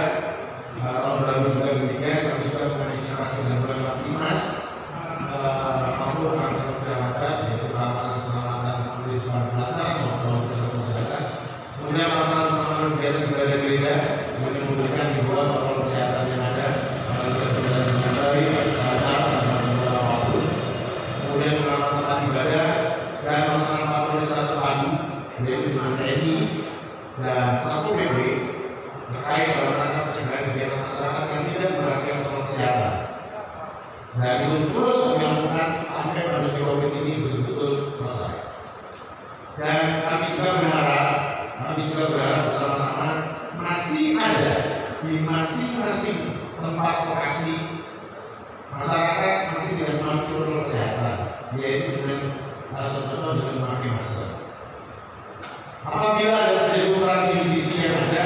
tahun baru juga demikian, kami juga mengantisipasi dengan berbagai Timnas maupun kami segala macam yaitu keamanan keselamatan di depan pelajar maupun kesehatan. Kemudian pelaksanaan pengamanan kegiatan ibadah gereja dengan memberikan himbauan protokol kesehatan yang ada dengan baik, lancar, tanpa apapun. Kemudian pengamanan tempat ibadah dan pelaksanaan patroli satu padu yaitu dengan TNI dan Satpol PP terkait dalam rangka pencegahan kegiatan masyarakat yang tidak memperhatikan protokol kesehatan. Dan itu terus kami lakukan sampai pandemi COVID ini betul-betul selesai. Dan kami juga berharap bersama-sama masih ada di masing-masing tempat lokasi masyarakat masih tidak mematuhi protokol kesehatan, yaitu dengan contoh dengan memakai masker. Apabila ada terjadi operasi justisi yang ada,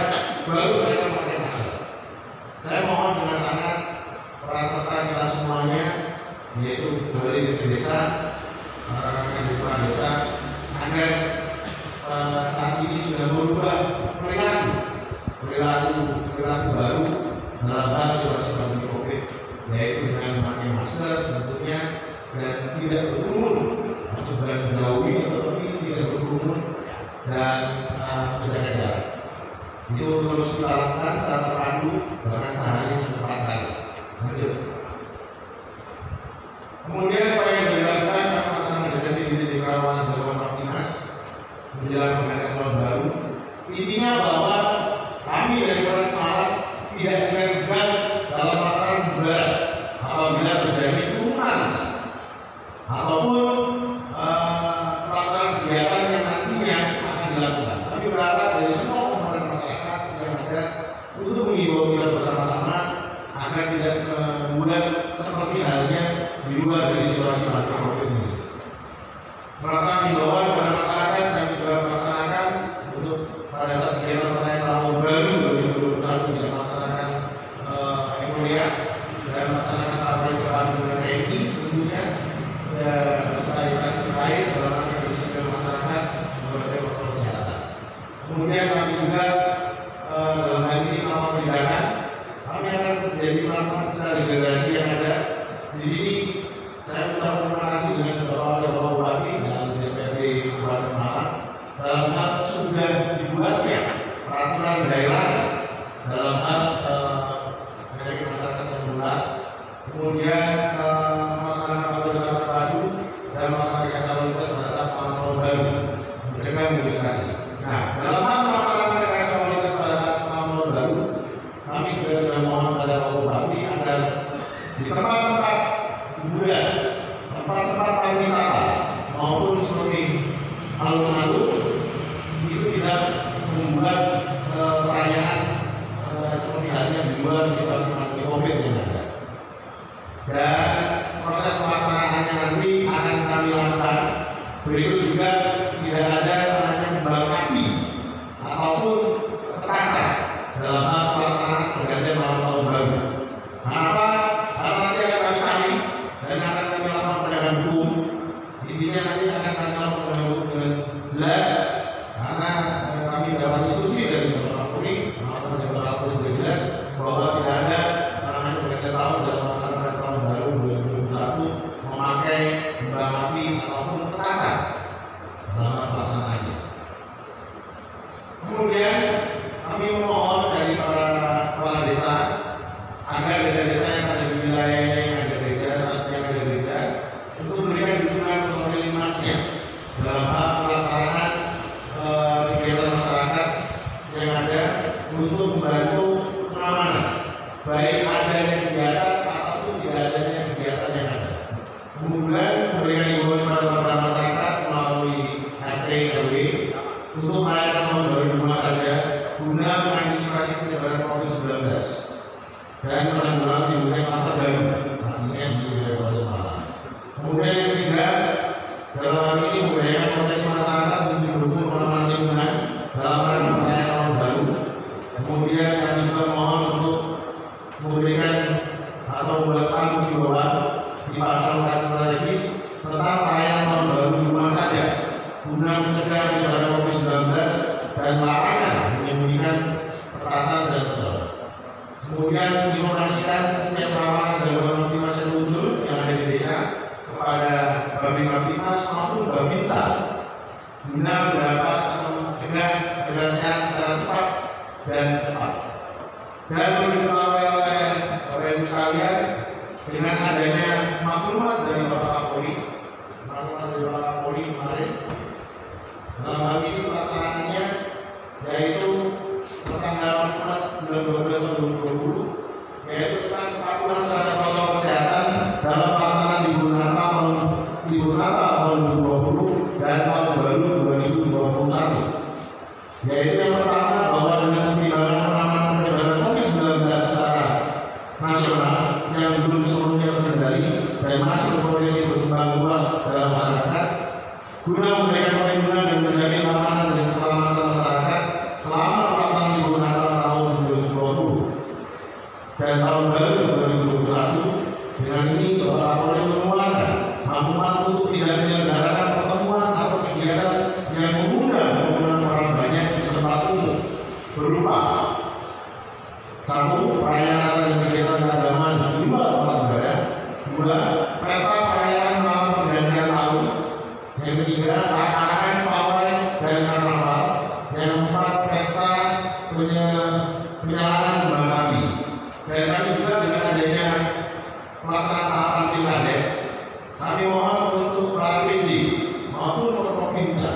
baru mereka memakai masker. Saya mohon dengan sangat peran serta kita semuanya, yaitu dari desa, rekan-rekan di kepala desa, agar saat ini sudah berubah perilaku baru dalam hal situasi pandemi COVID, yaitu dengan memakai masker tentunya dan tidak berkerumun atau menjauhi tetapi tidak berkerumun dan menjaga jarak. Itu terus kita lakukan secara terpadu bahkan sehari sampai 4 kali. Lanjut. Kemudian apa yang dilakukan pasangan dedikasi diri di kerawanan dalam Timnas menjelang pergantian tahun baru. Intinya bahwa kami dari Polres Malang tidak segan-segan dalam pelaksanaan lebaran apabila terjadi kerumunan ataupun pelaksanaan kegiatan yang nantinya akan dilakukan. Kami berharap dari semua komponen masyarakat yang ada untuk mengimbau kita bersama-sama agar tidak membuat seperti halnya di luar dari situasi pandemi COVID ini. Pelaksanaan himbauan kepada masyarakat kami juga melaksanakan untuk pada saat kegiatan perayaan tahun baru 2021 tidak melaksanakan dan masyarakat patroli terpadu dengan TNI tentunya solidaritas terkait dalam rangka kedisiplinan masyarakat memperhatikan protokol kesehatan. Kemudian kami juga dalam hal ini melakukan penindakan. Kami akan menjadi melakukan degradasi yang ada di sini. Saya ucapkan terima kasih dengan Bapak Bupati dan DPRD Kabupaten Malang dalam hal sudah dibuatnya peraturan daerah dalam hal penyakit masyarakat yang menular, kemudian melaksanakan patroli terpadu dan melaksanakan rekayasa lalu lintas pada saat malam tahun baru, mencegah mobilisasi. Nah, dalam hal melaksanakan rekayasa lalu lintas pada saat malam tahun baru, kami sudah mohon kepada Bapak Bupati agar di tempat-tempat hiburan, tempat-tempat pariwisata maupun seperti alun-alun itu tidak membuat perayaan seperti halnya di luar situasi pandemi COVID yang ada. Dan proses pelaksanaannya nanti akan kami lakukan. Berikut juga tidak ada namanya kembang api ataupun petasan dalam hal pelaksanaan pergantian malam tahun baru. Kenapa? Karena nanti akan kami cari dan akan kami lakukan penegakan hukum. Intinya nanti akan kami lakukan penegakan hukum dengan jelas, karena kami mendapat instruksi dari Bapak Kapolri, maupun dari Bapak Kapolri juga jelas bahwa tidak ada namanya pergantian tahun dan melaksanakan tahun baru 2021 memakai kembang api ataupun petasan dalam pelaksanaannya. Kemudian kami memohon dari para kepala desa agar desa-desa yang ada di wilayahnya yang ada gereja, saat yang ada gereja, untuk memberikan dukungan personil linmasnya dalam hal pelaksanaan kegiatan masyarakat yang ada untuk membantu pengamanan, baik adanya kegiatan ataupun tidak adanya kegiatan yang ada. Kemudian memberikan himbauan kepada masyarakat melalui RT RW untuk merayakan tahun baru di rumah saja guna mengantisipasi penyebaran COVID-19 dan penanggulangan timbulnya kluster baru, pastinya di wilayah Kabupaten Malang. Kemudian yang ketiga, dalam hal ini memberdayakan potensi masyarakat untuk mendukung pengamanan lingkungan dalam rangka perayaan tahun baru. Kemudian kami juga mohon untuk memberikan atau membuat spanduk di bawah di pasal lokasi strategis tentang perayaan tahun baru di rumah saja guna mencegah penyebaran COVID-19 dan larangan menyembunyikan petasan dan pecel. Kemudian menginformasikan setiap perawanan dan Babinmas yang muncul yang ada di desa kepada Babinmas maupun Babinsa guna mendapat atau mencegah penyelesaian secara cepat dan tepat. Dan perlu diketahui oleh Bapak Ibu sekalian, dengan adanya maklumat dari Bapak Kapolri, kemarin, dalam hal ini pelaksanaannya yaitu tanggal 4 bulan 12 tahun 2020, yaitu tentang kepatuhan terhadap protokol kesehatan dalam pelaksanaan libur Natal tahun 2020 dan tahun baru 2021. Yaitu yang pertama, bahwa dengan pertimbangan penanganan penyebaran COVID-19 secara nasional yang belum seluruhnya terkendali dan masih berpotensi berkembang luas dalam masyarakat, guna memberikan perlindungan dan menjamin keamanan dan keselamatan masyarakat selama pelaksanaan libur Natal tahun 2020 dan tahun baru 2021. Dengan ini Bapak Kapolri mengeluarkan maklumat untuk tidak menyelenggarakan pertemuan atau kegiatan yang mengundang kerumunan orang banyak di tempat umum berupa 1. Perayaan Natal dan kegiatan keagamaan di luar tempat ibadah. 2. Pesta perayaan malam pergantian tahun. Yang ketiga, larangan pawai dan karnaval. Yang keempat, pesta penyalaan kembang api. Dan kami juga dengan adanya pelaksanaan tahapan pilkades, kami mohon untuk para PJ maupun Forkopimda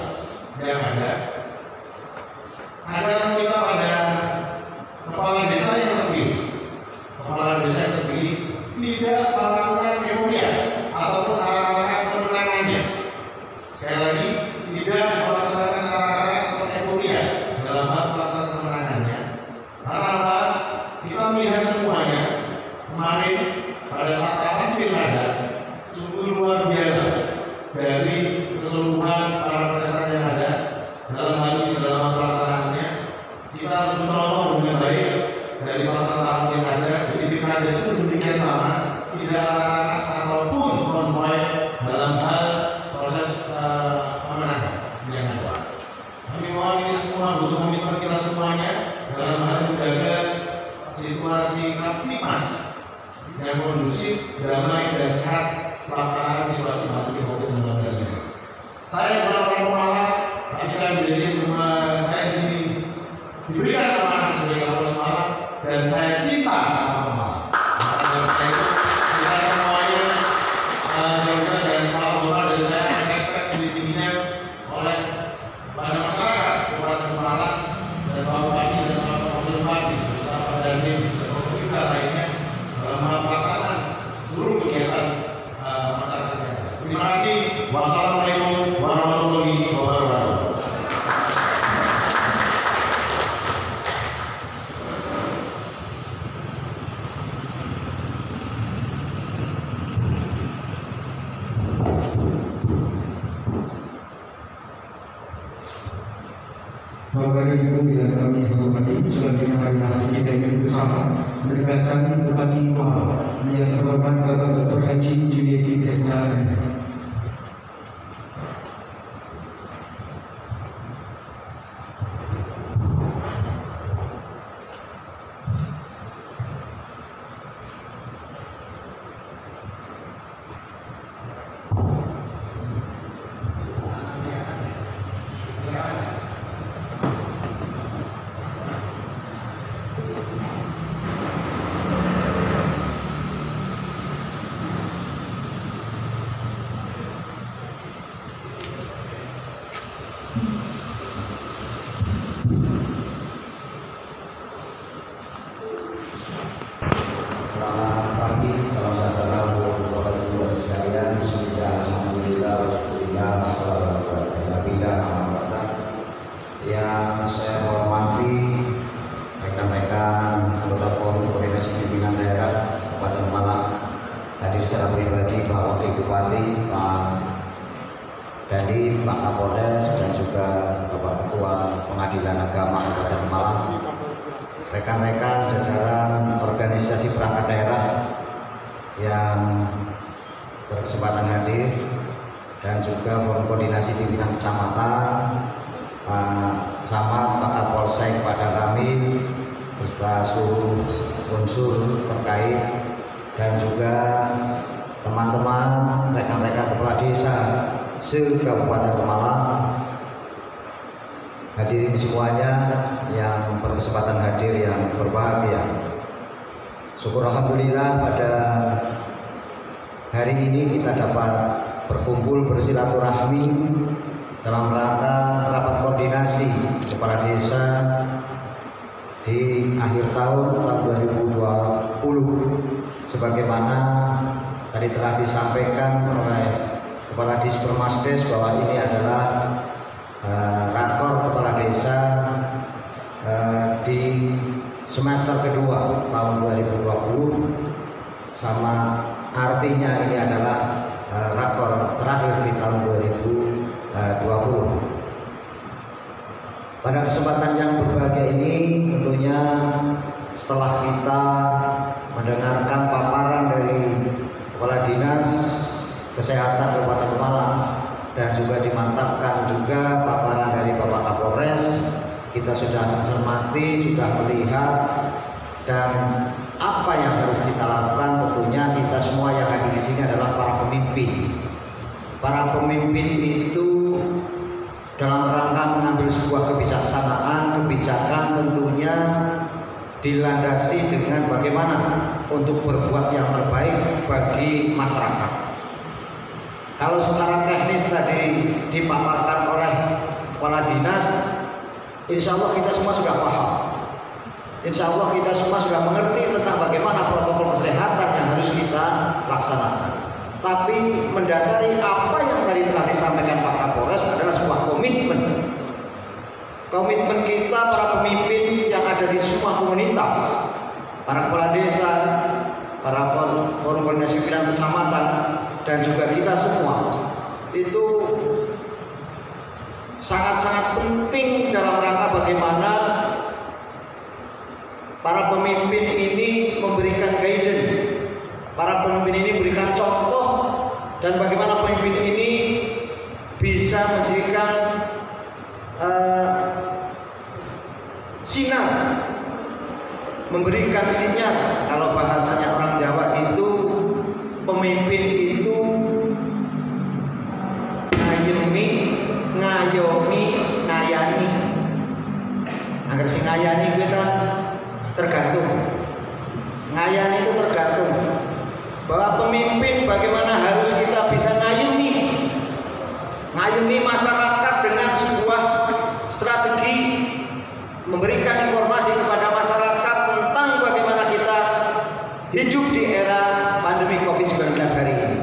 yang ada agar meminta pada kepala desa yang terpilih tidak melakukan euforia ataupun arah-arahan kemenangannya. Sekali lagi, tidak melaksanakan arah-arahan atau euforia dalam hal pelaksanaan kemenangannya. Karena apa? Kita melihat semuanya kemarin pada saat tahapan pilkada sungguh luar biasa dari keseluruhan para kontestan yang ada dalam hal ini dalam pelaksanaannya. Kita harus mencontoh dengan baik dari pelaksanaan tahapan pilkada. Jadi pilkada itu demikian sama ada larangan ataupun konvoy dalam hal proses pemenangan yang ada. Kami mohon ini semua butuh komitmen kita semuanya dalam hal menjaga situasi Kaptimas yang kondusif, damai dan sehat pelaksanaan situasi pandemi COVID-19 ini. Saya benar-benar Pemalang, tapi saya menjadi saya di sini diberikan amanah sebagai Kapolres Malang dan saya cinta sama Pemalang. Kita semuanya jaga dan salam hormat dari saya respect setinggi-tingginya oleh pada masyarakat Kabupaten Pemalang dan Pak Bupati dan Pak Wakil Bupati beserta Pak Dandim dan pemerintah lainnya dalam hal pelaksanaan seluruh kegiatan masyarakat yang ada. Terima kasih. Wassalamualaikum warahmatullahi wabarakatuh. Bapak Ibu yang kami hormati, selanjutnya marilah kita ini bersama menegaskan berbagi doa yang terhormat Bapak Dr. Haji Juliedi Pesna. Selamat pagi, salam sejahtera untuk Bapak Ibu dan sekalian. Bismillah, alhamdulillah, wassalillah, yang saya hormati rekan-rekan anggota Forum Koordinasi Pimpinan Daerah Kabupaten Malang, hadir secara pribadi Pak Wakil Bupati, Pak Dandim, Pak Kapolres, dan juga Bapak Ketua Pengadilan Agama Kabupaten Malang, rekan-rekan jajaran organisasi perangkat daerah yang berkesempatan hadir, dan juga Forum Koordinasi Pimpinan Kecamatan, Pak Camat, Pak Kapolsek, Pak Danramil, beserta seluruh unsur terkait, dan juga teman-teman rekan-rekan kepala desa se-Kabupaten Malang, hadirin semuanya yang berkesempatan hadir yang berbahagia. Syukur alhamdulillah pada hari ini kita dapat berkumpul bersilaturahmi dalam rangka rapat koordinasi kepala desa di akhir tahun 2020, sebagaimana tadi telah disampaikan oleh Kepala Dispermasdes bahwa ini adalah rakor kepala desa di semester kedua tahun 2020, sama artinya ini adalah rakor terakhir di tahun 2020. Pada kesempatan yang berbahagia ini tentunya setelah kita mendengarkan paparan dari Kepala Dinas Kesehatan Kabupaten Malang dan juga dimantapkan juga paparan dari Bapak Kapolres, kita sudah mencermati, sudah melihat, dan apa yang harus kita lakukan. Tentunya kita semua yang hadir di sini adalah para pemimpin. Para pemimpin itu dalam rangka mengambil sebuah kebijaksanaan, kebijakan tentunya dilandasi dengan bagaimana untuk berbuat yang terbaik bagi masyarakat. Kalau secara teknis tadi dipaparkan oleh kepala dinas, insya Allah kita semua sudah paham. Insya Allah kita semua sudah mengerti tentang bagaimana protokol kesehatan yang harus kita laksanakan. Tapi mendasari apa yang tadi telah disampaikan Pak Kapolres adalah sebuah komitmen. Komitmen kita para pemimpin yang ada di semua komunitas, para kepala desa, para forum koordinasi pimpinan kecamatan, dan juga kita semua, itu sangat-sangat penting dalam rangka bagaimana para pemimpin ini memberikan guidance, para pemimpin ini berikan contoh dan bagaimana pemimpin ini bisa menjadikan sinar, memberikan sinyal. Kalau bahasanya orang Jawa itu pemimpin itu ngayemi, ngayomi, ngayani. Agar si ngayani kita tergantung, ngayani itu tergantung bahwa pemimpin bagaimana harus kita bisa ngayemi masyarakat dengan sebuah strategi, memberikan informasi kepada masyarakat tentang bagaimana kita hidup di era pandemi COVID-19 hari ini,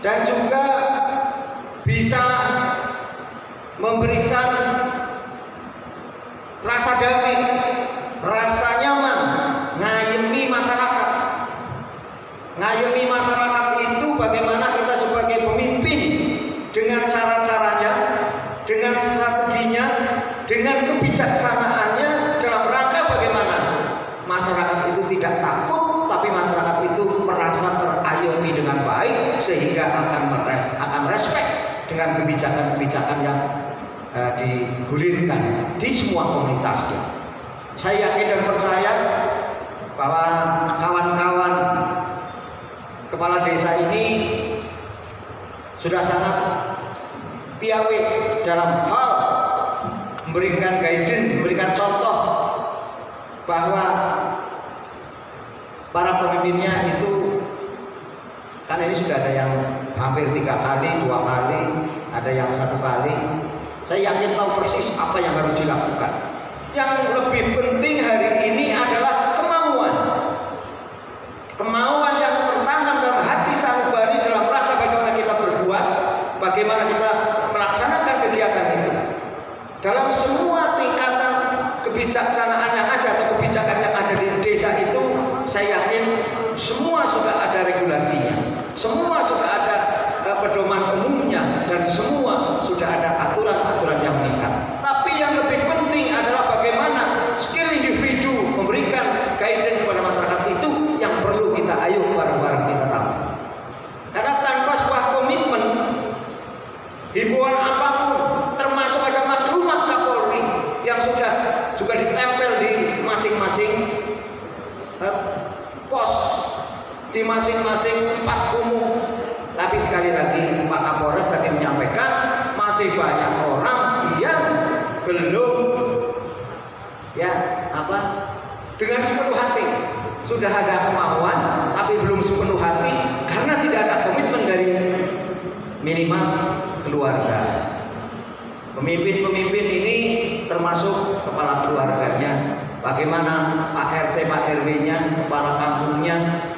dan juga bisa memberikan rasa damai, rasa nyaman, ngayemi masyarakat. Ngayemi masyarakat itu bagaimana kita sebagai pemimpin dengan cara-caranya, dengan strateginya, dengan kebijaksanaannya dalam rangka bagaimana masyarakat itu tidak takut, tapi masyarakat itu merasa terayomi dengan baik sehingga akan respect dengan kebijakan-kebijakan yang digulirkan di semua komunitasnya. Saya yakin dan percaya bahwa kawan-kawan kepala desa ini sudah sangat piawai dalam hal memberikan guidance, memberikan contoh bahwa para pemimpinnya itu kan ini sudah ada yang hampir 3 kali, 2 kali, ada yang 1 kali. Saya yakin tahu persis apa yang harus dilakukan. Yang lebih penting hari ini adalah kemauan yang tertanam dalam hati sanubari dalam rangka bagaimana kita berbuat, bagaimana kita melaksanakan kegiatan itu dalam semua tingkatan kebijaksanaan yang ada atau kebijakan yang ada di desa itu. Saya yakin semua sudah ada regulasinya, semua sudah ada pedoman umumnya, dan semua sudah ada aturan-aturan yang mengikat. Tapi yang lebih penting adalah bagaimana skill individu memberikan guidance kepada masyarakat itu yang perlu kita ayo bareng-bareng kita tahu. Karena tanpa sebuah komitmen, himbauan apapun, termasuk ada maklumat Kapolri yang sudah juga ditempel di masing-masing pos, di masing-masing tempat umum. Tapi sekali lagi Pak Kapolres tadi menyampaikan masih banyak orang yang belum dengan sepenuh hati, sudah ada kemauan tapi belum sepenuh hati karena tidak ada komitmen dari minimal keluarga. Pemimpin-pemimpin ini termasuk kepala keluarganya, bagaimana Pak RT, Pak RW-nya, kepala kampungnya,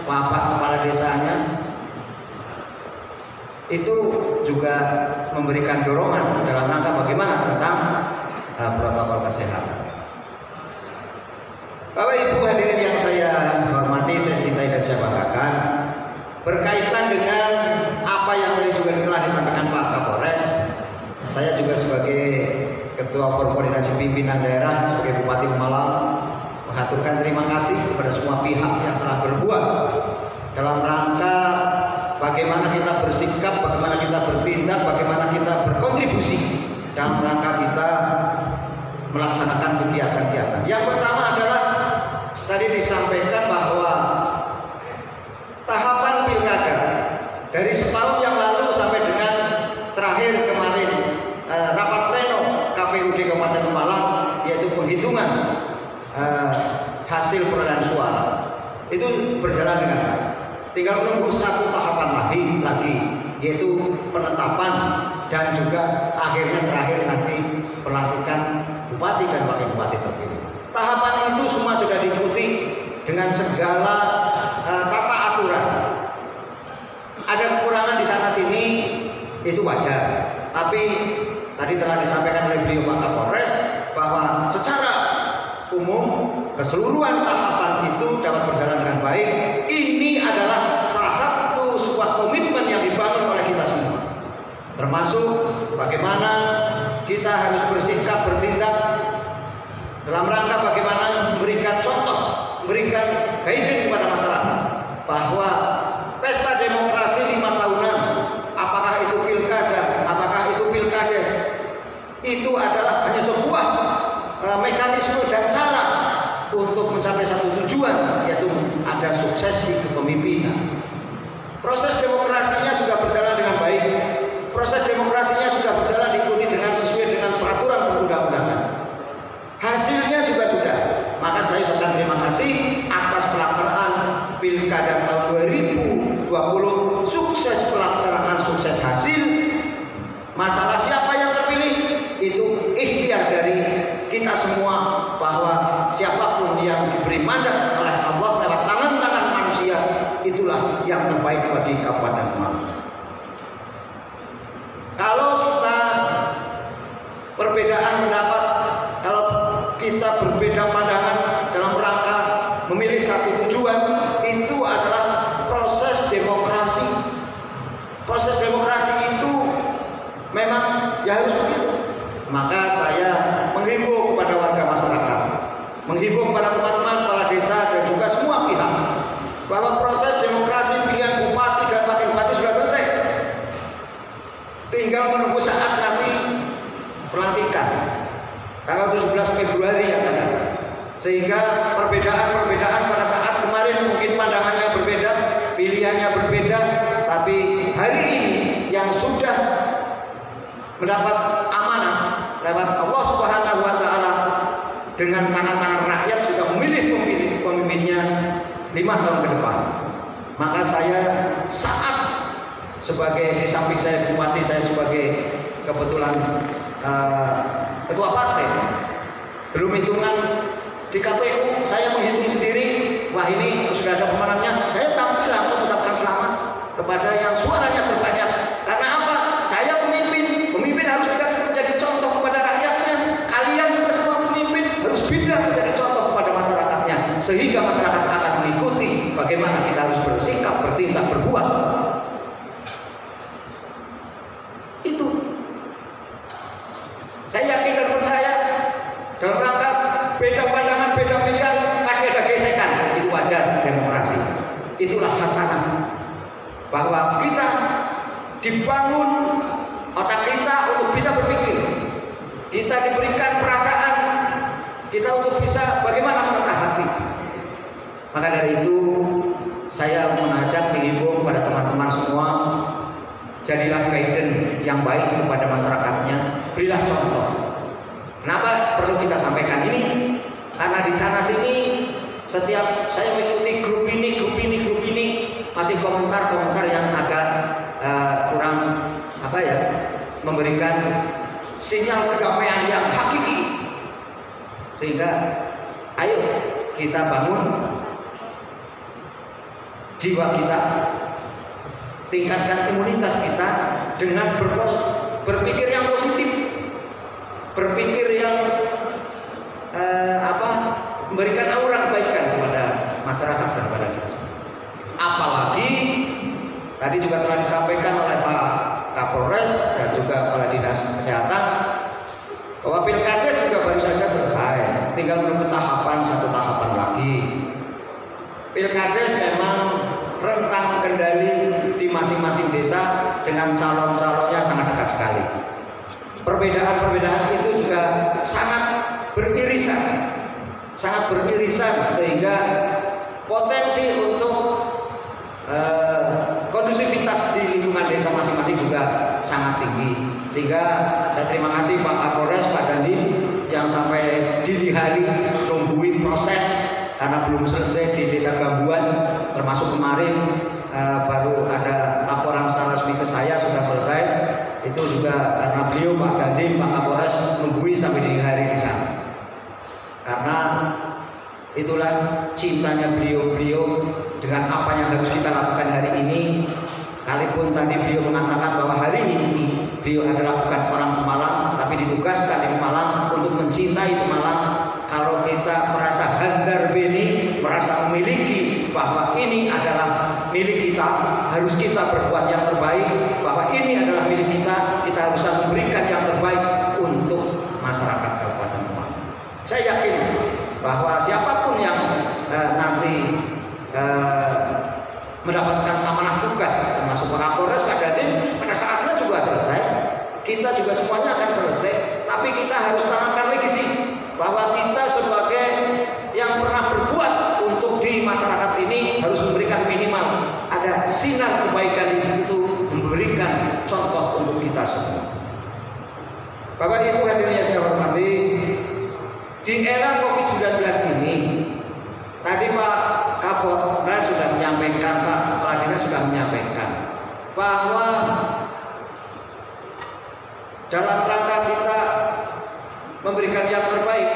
Bapak kepala desanya, itu juga memberikan dorongan dalam rangka bagaimana tentang protokol kesehatan. Bapak Ibu hadirin yang saya hormati, saya cintai dan saya banggakan, berkaitan dengan apa yang tadi juga telah disampaikan Pak Kapolres, saya juga sebagai Ketua Forum Koordinasi Pimpinan Daerah, sebagai Bupati Pemalang, mengaturkan terima kasih kepada semua pihak yang telah berbuat dalam rangka bagaimana kita bersikap, bagaimana kita bertindak, bagaimana kita berkontribusi dalam rangka kita melaksanakan kegiatan-kegiatan. Yang pertama adalah tadi disampaikan bahwa tahapan pilkada dari setahun yang lalu sampai dengan terakhir kemarin rapat pleno KPUD Kabupaten Pemalang, yaitu penghitungan hasil perolehan suara, itu berjalan dengan baik. Tinggal menunggu satu tahapan lagi, yaitu penetapan dan juga akhirnya terakhir nanti pelantikan bupati dan wakil bupati terpilih. Tahapan itu semua sudah diikuti dengan segala tata aturan. Ada kekurangan di sana sini, itu wajar. Tapi tadi telah disampaikan oleh beliau Pak Kapolres bahwa secara umum keseluruhan tahapan itu dapat berjalan dengan baik. Ini adalah salah satu sebuah komitmen yang dibangun oleh kita semua, termasuk bagaimana kita harus bersikap, bertindak dalam rangka bagaimana memberikan contoh, memberikan guidance kepada masyarakat bahwa pesta demokrasi 5 tahunan, apakah itu pilkada, apakah itu pilkades, itu adalah hanya sebuah mekanisme dan cara untuk mencapai satu tujuan, yaitu ada suksesi kepemimpinan. Proses demokrasinya sudah berjalan dengan baik, proses demokrasinya sudah berjalan diikuti dengan sesuai dengan peraturan perundang-undangan. Hasilnya juga sudah. Maka saya ucapkan terima kasih atas pelaksanaan pilkada tahun 2020, sukses pelaksanaan, sukses hasil. Masalah siapa yang terpilih itu ikhtiar dari kita semua, bahwa siapapun yang diberi mandat oleh Allah lewat tangan-tangan manusia, itulah yang terbaik bagi Kabupaten Malang. Kalau kita perbedaan pendapat, kalau kita berbeda pandangan dalam rangka memilih satu tujuan, itu adalah proses demokrasi. Proses demokrasi itu memang ya harus begitu. Maka saya menghimbau kepada warga masyarakat, menghimbau kepada teman-teman kepala desa dan juga semua pihak, bahwa proses demokrasi pilihan bupati dan wakil bupati sudah selesai. Tinggal menunggu saat nanti pelantikan tanggal 17 Februari yang akan datang. Sehingga perbedaan-perbedaan pada saat kemarin mungkin pandangannya berbeda, pilihannya berbeda, tapi hari ini yang sudah mendapat amanah lewat Allah Subhanahu wa taala dengan tangan-tangan rakyat sudah memilih pemimpinnya 5 tahun ke depan. Maka saya saat sebagai, di samping saya bupati, saya sebagai kebetulan ketua partai, belum hitungan di KPU, saya menghitung sendiri, wah ini sudah ada pemenangnya, saya tampil langsung ucapkan selamat kepada yang suaranya terbanyak. Karena apa? Saya pemimpin harus menjadi contoh kepada rakyatnya. Kalian juga semua pemimpin harus bisa menjadi contoh kepada masyarakatnya, sehingga masyarakat akan mengikuti bagaimana kita harus bersikap, bertindak, berbuat. Itu saya yakin dan percaya, dalam rangka beda pandangan, beda pilihan, pasti ada gesekan. Itu wajar, demokrasi. Itulah hasanah, bahwa kita dibangun otak kita untuk bisa berpikir, kita diberikan perasaan kita untuk bisa bagaimana menatah hati. Maka dari itu saya mengajak, menghimbau kepada teman-teman semua, jadilah guidance yang baik kepada masyarakatnya, berilah contoh. Kenapa perlu kita sampaikan ini? Karena di sana sini setiap saya mengikuti grup ini masih komentar-komentar yang agak kurang apa ya, memberikan sinyal kedamaian yang hakiki. Sehingga ayo kita bangun jiwa kita, tingkatkan imunitas kita dengan berpikir yang positif, berpikir yang memberikan aura kebaikan kepada masyarakat dan kepada kita semua. Apalagi tadi juga telah disampaikan oleh Pak Kapolres dan juga Kepala Dinas Kesehatan bahwa pilkades juga baru saja selesai, tinggal menunggu satu tahapan lagi. Pilkades memang rentang kendali di masing-masing desa dengan calon-calonnya sangat dekat sekali. Perbedaan-perbedaan itu juga sangat beririsan sehingga potensi untuk kondusivitas di lingkungan desa masing-masing juga sangat tinggi. Sehingga saya terima kasih Pak Kapolres, Pak Dandim yang sampai dini hari nungguin proses karena belum selesai di Desa Gambuan, termasuk kemarin baru ada laporan secara resmi ke saya sudah selesai. Itu juga karena beliau Pak Dandim, Pak Kapolres nungguin sampai dini hari di sana. Karena itulah cintanya beliau dengan apa yang harus kita lakukan hari ini. Sekalipun tadi beliau mengatakan bahwa hari ini beliau adalah bukan orang Pemalang, tapi ditugaskan di Pemalang untuk mencintai Pemalang. Kalau kita merasa handar beni, merasa memiliki bahwa ini adalah milik kita, harus kita berbuat yang terbaik, bahwa ini adalah milik kita, kita harus memberikan yang terbaik untuk masyarakat Kabupaten Pemalang. Saya yakin bahwa siapapun yang nanti mendapatkan amanah tugas, termasuk Pak Kapolres, Pak Dandim, pada saatnya juga selesai. Kita juga semuanya akan selesai, tapi kita harus tanamkan legasi bahwa kita sebagai yang pernah berbuat untuk di masyarakat ini harus memberikan minimal ada sinar kebaikan di situ, memberikan contoh untuk kita semua. Bapak Ibu hadirin yang saya hormati, di era COVID-19 ini, tadi Pak Kapolres sudah menyampaikan, Pak Kepala Dinas sudah menyampaikan bahwa dalam rangka kita memberikan yang terbaik